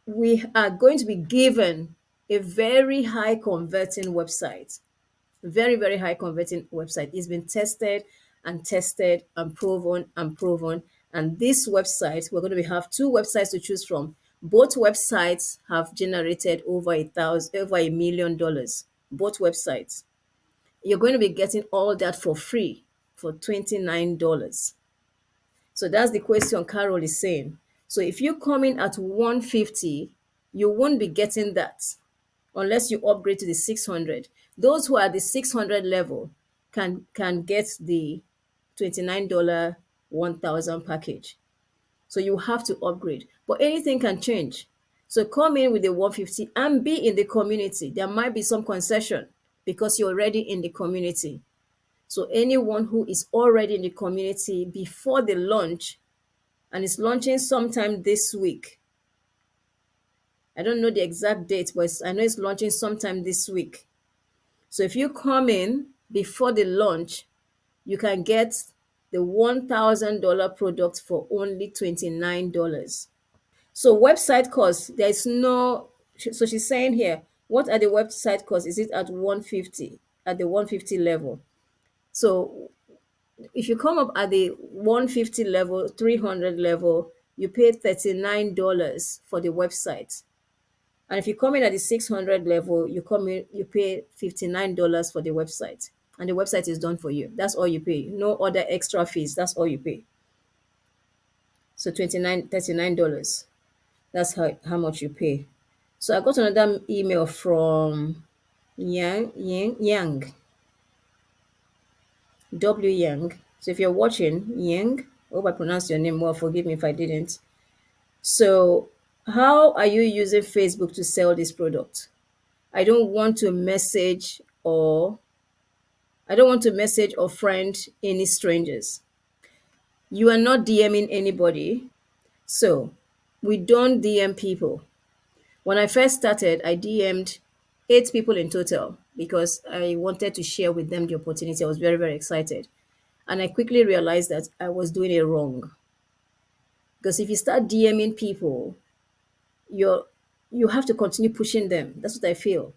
we are going to be given a very high converting website. Very, very high converting website. It's been tested and tested and proven and proven. And this website, we're going to have 2 websites to choose from. Both websites have generated over $1 million. Both websites. You're going to be getting all that for free for $29. So that's the question Carol is saying. So if you come in at 150, you won't be getting that unless you upgrade to the 600. Those who are at the 600 level can get the $29 1,000 package. So you have to upgrade. But anything can change. So come in with the 150 and be in the community. There might be some concession because you're already in the community. So anyone who is already in the community before the launch, and it's launching sometime this week. I don't know the exact date, but I know it's launching sometime this week. So if you come in before the launch, you can get the $1,000 product for only $29. So website costs, there's no, so she's saying here, what are the website costs? Is it at 150, at the 150 level? So if you come up at the 150 level, 300 level, you pay $39 for the website. And if you come in at the 600 level, you pay $59 for the website. and the website is done for you. That's all you pay. No other extra fees. That's all you pay. So $39. That's how much you pay. So I got another email from Yang W Yang. So if you're watching, Yang, I hope I pronounced your name well. Forgive me if I didn't. So how are you using Facebook to sell this product? I don't want to message or I don't want to message or friend any strangers. You are not DMing anybody. So we don't DM people. When I first started, I DM'd 8 people in total because I wanted to share with them the opportunity. I was very, very excited. And I quickly realized that I was doing it wrong. Because if you start DMing people, you're you have to continue pushing them. That's what I feel.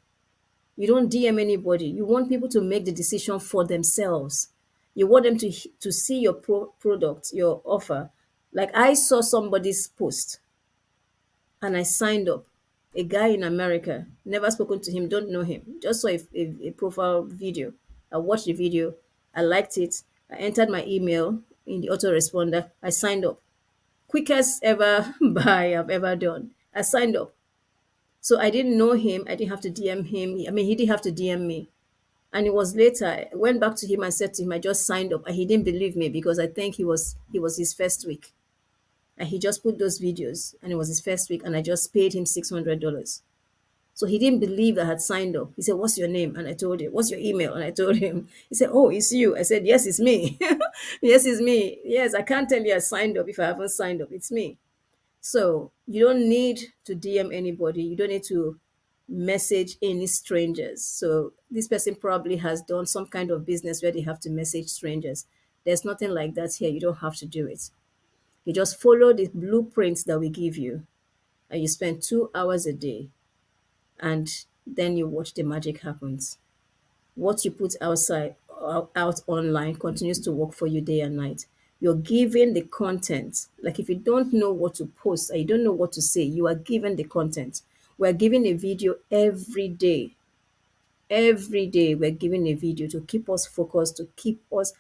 You don't DM anybody. You want people to make the decision for themselves. You want them to see your product, your offer. Like I saw somebody's post and I signed up. A guy in America, never spoken to him, don't know him, just saw a profile video. I watched the video, I liked it, I entered my email in the autoresponder, I signed up. Quickest ever buy I've ever done. I signed up. So I didn't know him, I didn't have to DM him. I mean, he didn't have to DM me. And it was later, I went back to him and said to him, I just signed up. And he didn't believe me because I think he was his first week. And he just put those videos and it was his first week and I just paid him $600. So he didn't believe I had signed up. He said, "What's your name?" And I told him. "What's your email?" And I told him. He said, "Oh, it's you." I said, "Yes, it's me." Yes, it's me. Yes, I can't tell you I signed up if I haven't signed up. It's me. So you don't need to DM anybody. You don't need to message any strangers. So this person probably has done some kind of business where they have to message strangers. There's nothing like that here. You don't have to do it. You just follow the blueprints that we give you, and you spend 2 hours a day, and then you watch the magic happens. What you put out online continues to work for you day and night. You're given the content. Like if you don't know what to post or you don't know what to say, you are given the content. We're given a video every day. Every day we're given a video to keep us focused, to keep us.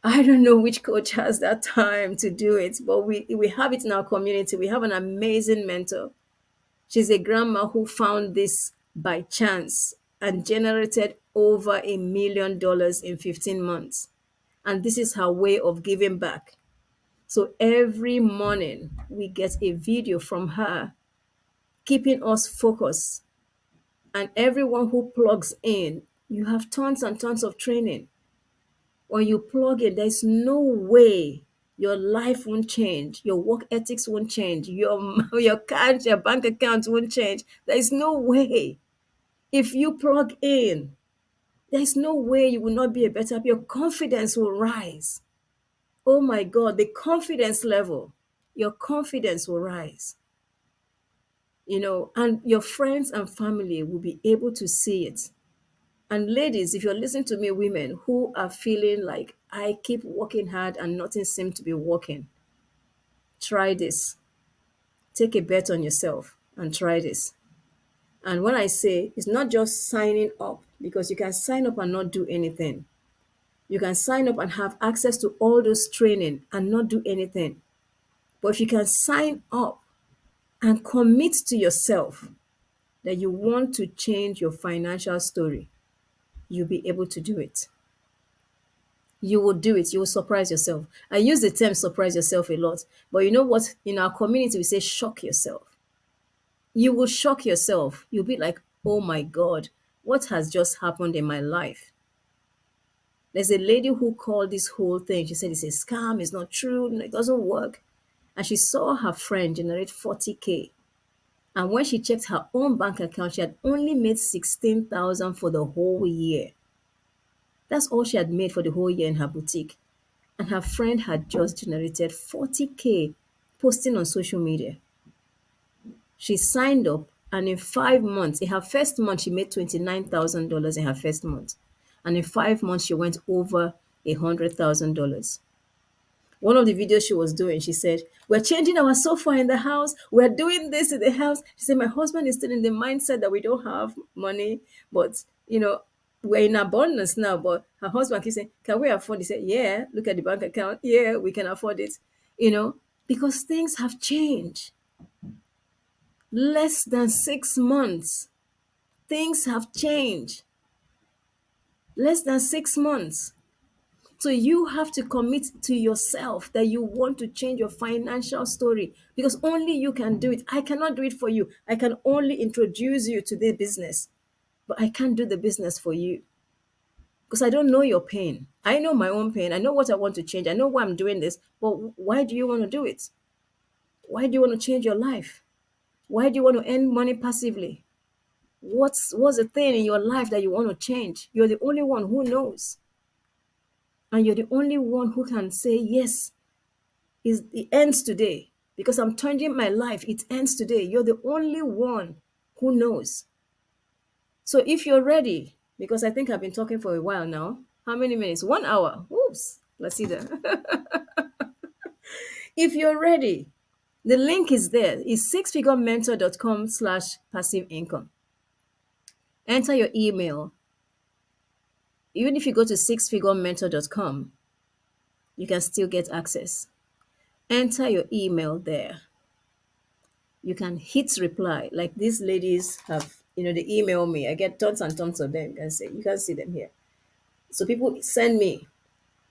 I don't know which coach has that time to do it, but we have it in our community. We have an amazing mentor. She's a grandma who found this by chance and generated over $1 million in 15 months. And this is her way of giving back. So every morning we get a video from her, keeping us focused. And everyone who plugs in, you have tons and tons of training. When you plug in, there's no way your life won't change, your work ethics won't change, your bank account won't change. There is no way. If you plug in, there's no way you will not be a better. Your confidence will rise. Oh my God, the confidence level, your confidence will rise. And your friends and family will be able to see it. And ladies, if you're listening to me, women who are feeling like I keep working hard and nothing seems to be working, try this. Take a bet on yourself and try this. And when I say it's not just signing up, because you can sign up and not do anything. You can sign up and have access to all those training and not do anything. But if you can sign up and commit to yourself that you want to change your financial story, you'll be able to do it. You will do it. You will surprise yourself. I use the term surprise yourself a lot. But you know what? In our community, we say shock yourself. You will shock yourself. You'll be like, oh my God, what has just happened in my life? There's a lady who called this whole thing. She said it's a scam, it's not true, it doesn't work. And she saw her friend generate 40K. And when she checked her own bank account, she had only made 16,000 for the whole year. That's all she had made for the whole year in her boutique. And her friend had just generated 40K posting on social media. She signed up, and in 5 months, in her first month, she made $29,000 in her first month. And in 5 months, she went over $100,000. One of the videos she was doing, she said, "We're changing our sofa in the house. We're doing this in the house." She said, "My husband is still in the mindset that we don't have money, but we're in abundance now, but her husband keeps saying, can we afford it? He said, yeah, look at the bank account. Yeah, we can afford it. You know, because things have changed. Less than 6 months. Things have changed. Less than 6 months. So you have to commit to yourself that you want to change your financial story because only you can do it. I cannot do it for you. I can only introduce you to the business, but I can't do the business for you because I don't know your pain. I know my own pain. I know what I want to change. I know why I'm doing this, but why do you want to do it? Why do you want to change your life? Why do you want to earn money passively? What's the thing in your life that you want to change? You're the only one who knows. And you're the only one who can say, yes, it ends today. Because I'm changing my life. It ends today. You're the only one who knows. So if you're ready, because I think I've been talking for a while now. How many minutes? 1 hour. Oops, Placida. If you're ready, the link is there. It's sixfigurementor.com/passive income. Enter your email. Even if you go to sixfigurementor.com, you can still get access. Enter your email there. You can hit reply. Like these ladies have, they email me. I get tons and tons of them. You can see them here. So people send me.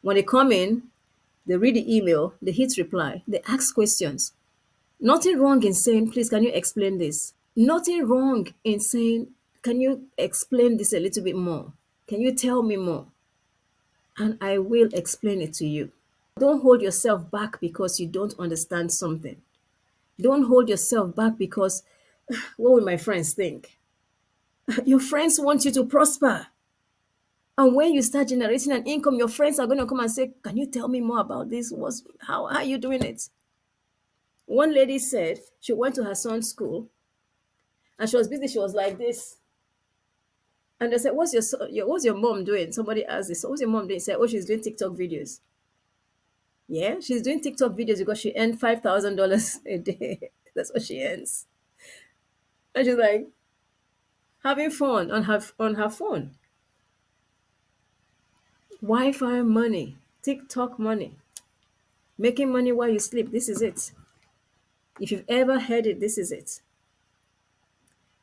When they come in, they read the email, they hit reply, they ask questions. Nothing wrong in saying, please, can you explain this? Nothing wrong in saying, can you explain this a little bit more? Can you tell me more? And I will explain it to you. Don't hold yourself back because you don't understand something. Don't hold yourself back because what will my friends think? Your friends want you to prosper. And when you start generating an income, your friends are going to come and say, can you tell me more about this? How are you doing it? One lady said she went to her son's school and she was busy. She was like this. And they said, what's your mom doing? Somebody asked this. What's your mom doing? She said, oh, she's doing TikTok videos. Yeah, she's doing TikTok videos because she earned $5,000 a day. That's what she earns. And she's like having fun on her phone. Wi-Fi money, TikTok money, making money while you sleep. This is it. If you've ever heard it, this is it.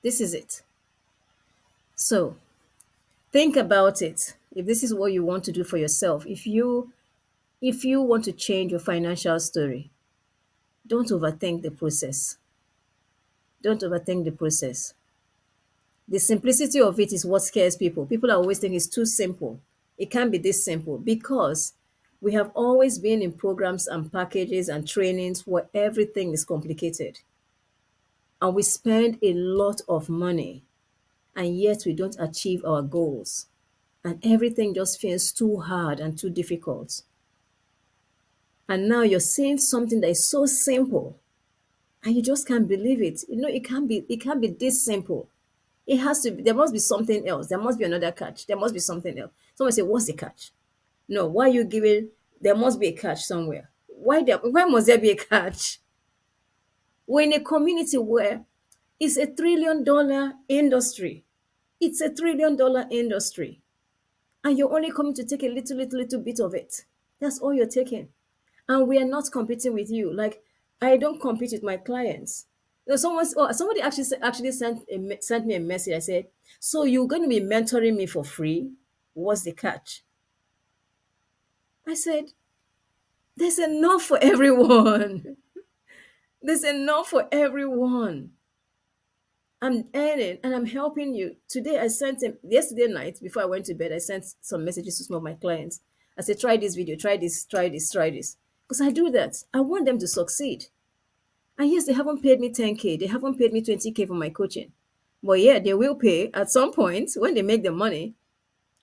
This is it. So think about it. If this is what you want to do for yourself, if you want to change your financial story, don't overthink the process. Don't overthink the process. The simplicity of it is what scares people. People are always thinking it's too simple. It can't be this simple because we have always been in programs and packages and trainings where everything is complicated. And we spend a lot of money and yet we don't achieve our goals. And everything just feels too hard and too difficult. And now you're seeing something that is so simple and you just can't believe it. It can't be this simple. It has to be, there must be something else. There must be another catch. There must be something else. Someone say, what's the catch? No, why are you giving? There must be a catch somewhere. Why must there be a catch? We're in a community where it's $1 trillion industry. It's $1 trillion industry. And you're only coming to take a little bit of it. That's all you're taking. And we are not competing with you. Like, I don't compete with my clients. Somebody actually sent me a message. I said, so you're going to be mentoring me for free? What's the catch? I said, there's enough for everyone. There's enough for everyone. I'm earning and I'm helping you. Today, yesterday night, before I went to bed, I sent some messages to some of my clients. I said, try this video, try this, try this, try this. Because I do that. I want them to succeed. And yes, they haven't paid me 10K. They haven't paid me 20K for my coaching. But yeah, they will pay at some point when they make the money.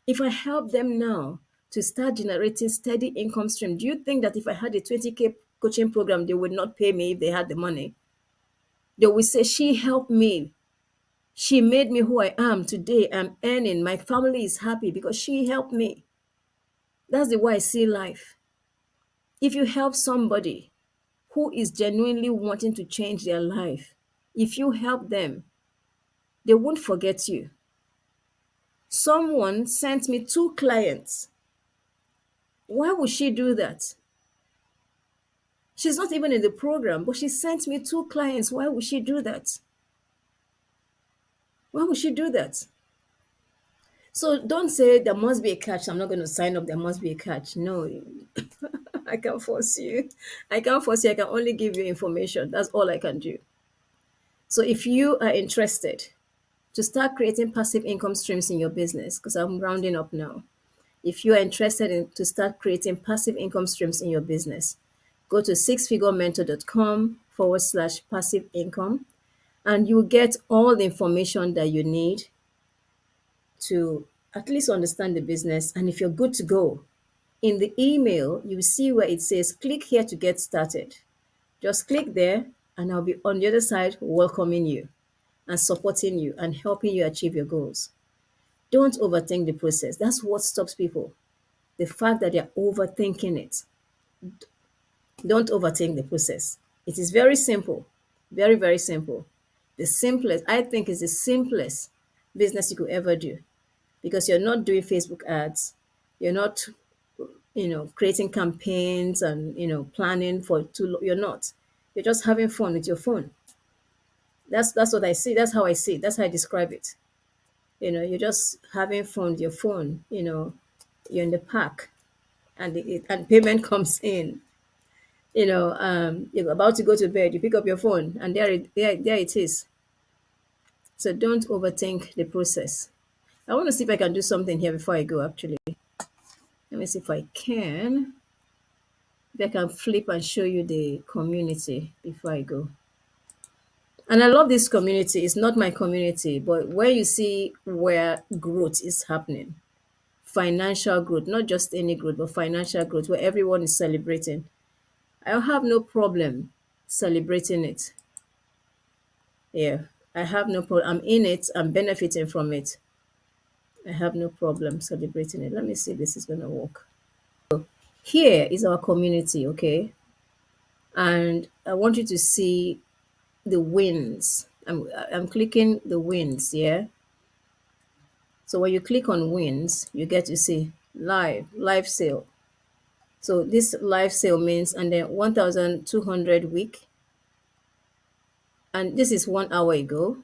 If I help them now to start generating steady income stream, do you think that if I had a 20K coaching program, they would not pay me if they had the money? They will say, she helped me. She made me who I am today. I'm earning. My family is happy because she helped me. That's the way I see life. If you help somebody who is genuinely wanting to change their life, if you help them, they won't forget you. Someone sent me two clients. Why would she do that? She's not even in the program, but she sent me two clients. Why would she do that? Why would she do that? So don't say there must be a catch. I'm not going to sign up. There must be a catch. No, I can't force you. I can't force you. I can only give you information. That's all I can do. So if you are interested to start creating passive income streams in your business, because I'm rounding up now. If you are interested in to start creating passive income streams in your business, go to sixfigurementor.com/passive income, and you get all the information that you need to at least understand the business. And if you're good to go, in the email, you will see where it says click here to get started. Just click there, and I'll be on the other side welcoming you and supporting you and helping you achieve your goals. Don't overthink the process. That's what stops people. The fact that they're overthinking it. Don't overthink the process. It is very simple. Very, very simple. The simplest, I think, is the simplest business you could ever do, because you're not doing Facebook ads. You're not, creating campaigns and, planning for you're not. You're just having fun with your phone. That's what I see. That's how I see it. That's how I describe it. You're just having fun with your phone. You're in the park, and and payment comes in. You're about to go to bed, you pick up your phone, and there it is. So don't overthink the process. I want to see if I can do something here before I go, actually. Let me see if I can. If I can flip and show you the community before I go. And I love this community. It's not my community, but where you see where growth is happening, financial growth, not just any growth, but financial growth, where everyone is celebrating. I have no problem celebrating it. Yeah, I have no problem. I'm in it. I'm benefiting from it. I have no problem celebrating it. Let me see if this is going to work. Here is our community, okay? And I want you to see the wins. I'm clicking the wins, yeah? So when you click on wins, you get to see live sale. So this live sale means, and then 1,200 week. And this is 1 hour ago.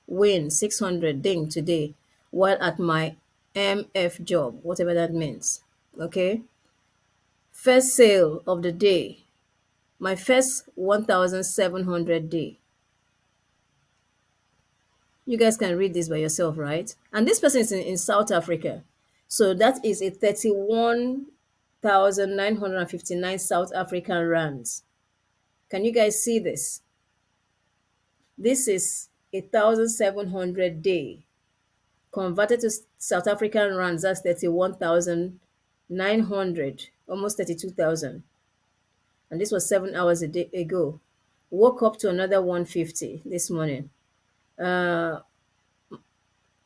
Win 600 ding today while at my MF job, whatever that means. Okay. First sale of the day, my first 1,700 day. You guys can read this by yourself, right? And this person is in South Africa. So that is a 31,959 South African rands. Can you guys see this? This is 1,700 day. Converted to South African rands, that's 31,900, almost 32,000. And this was 7 hours a day ago. Woke up to another 150 this morning. Uh,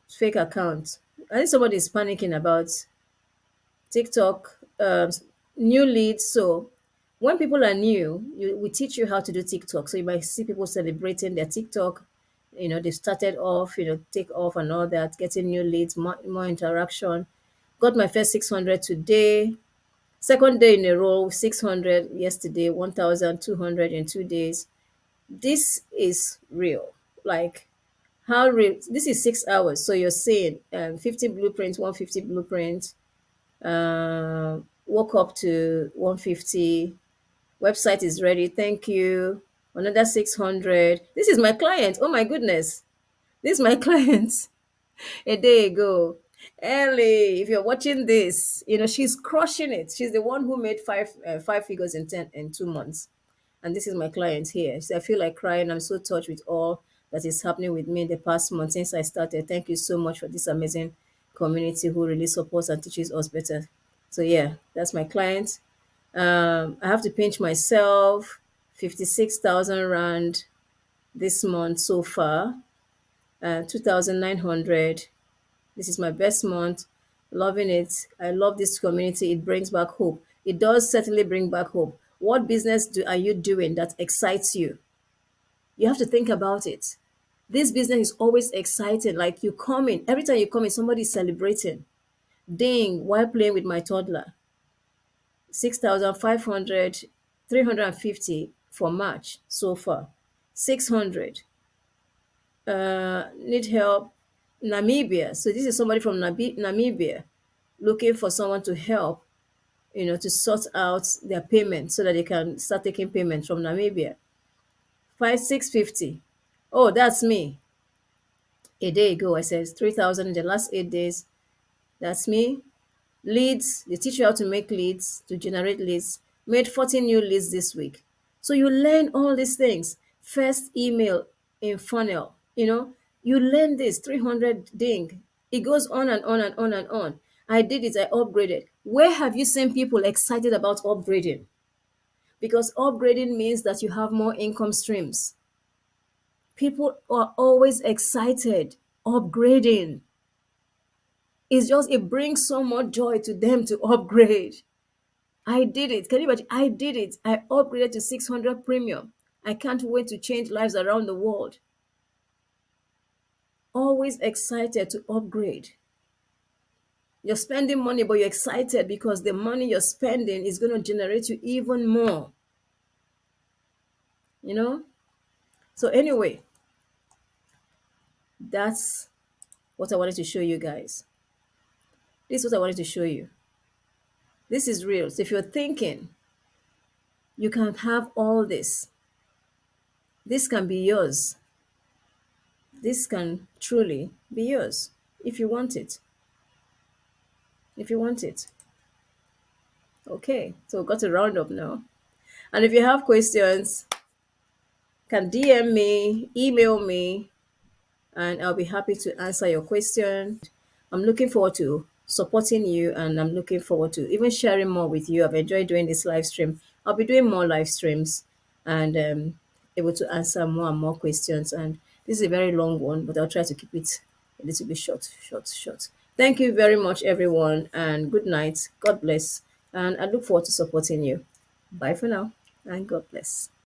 Fake account. I think somebody is panicking about TikTok, new leads. So when people are new, we teach you how to do TikTok. So you might see people celebrating their TikTok. They started off, take off and all that, getting new leads, more interaction. Got my first 600 today. Second day in a row, 600 yesterday, 1,200 in 2 days. This is real. Like, how real? This is 6 hours. So you're saying 50 blueprints, 150 blueprints, woke up to 150, website is ready, thank you, another 600. This is my client. Oh my goodness. This is my client a day ago. Ellie, if you're watching this, she's crushing it. She's the one who made five figures in 2 months. And this is my client here. So I feel like crying. I'm so touched with all that is happening with me in the past month since I started. Thank you so much for this amazing community who really supports and teaches us better. So yeah, that's my client. I have to pinch myself. 56,000 rand this month so far. 2,900. This is my best month. Loving it. I love this community. It brings back hope. It does certainly bring back hope. What business are you doing that excites you? You have to think about it. This business is always exciting. Like you come in, every time you come in, somebody's celebrating. Ding, while playing with my toddler. 6,500, 350 for March so far. 600. Need help. Namibia. So this is somebody from Namibia looking for someone to help, to sort out their payment so that they can start taking payment from Namibia. 650. Oh, that's me. A day ago, I said 3,000 in the last 8 days. That's me. Leads, they teach you how to make leads, to generate leads. Made 14 new leads this week. So you learn all these things. First email in funnel, you learn this 300 ding. It goes on and on and on and on. I did it, I upgraded. Where have you seen people excited about upgrading? Because upgrading means that you have more income streams. People are always excited upgrading. It brings so much joy to them to upgrade. I did it. Can you imagine? I did it. I upgraded to 600 premium. I can't wait to change lives around the world. Always excited to upgrade. You're spending money, but you're excited because the money you're spending is going to generate you even more. You know? So, anyway, that's what I wanted to show you guys. This is what I wanted to show you. This is real. So, if you're thinking you can have all this can be yours. This can truly be yours if you want it. If you want it. Okay, so we've got to round up now. And if you have questions, can DM me, email me, and I'll be happy to answer your question. I'm looking forward to supporting you, and I'm looking forward to even sharing more with you. I've enjoyed doing this live stream. I'll be doing more live streams and able to answer more and more questions. And this is a very long one, but I'll try to keep it a little bit short, short, short. Thank you very much, everyone, and good night. God bless. And I look forward to supporting you. Bye for now, and God bless.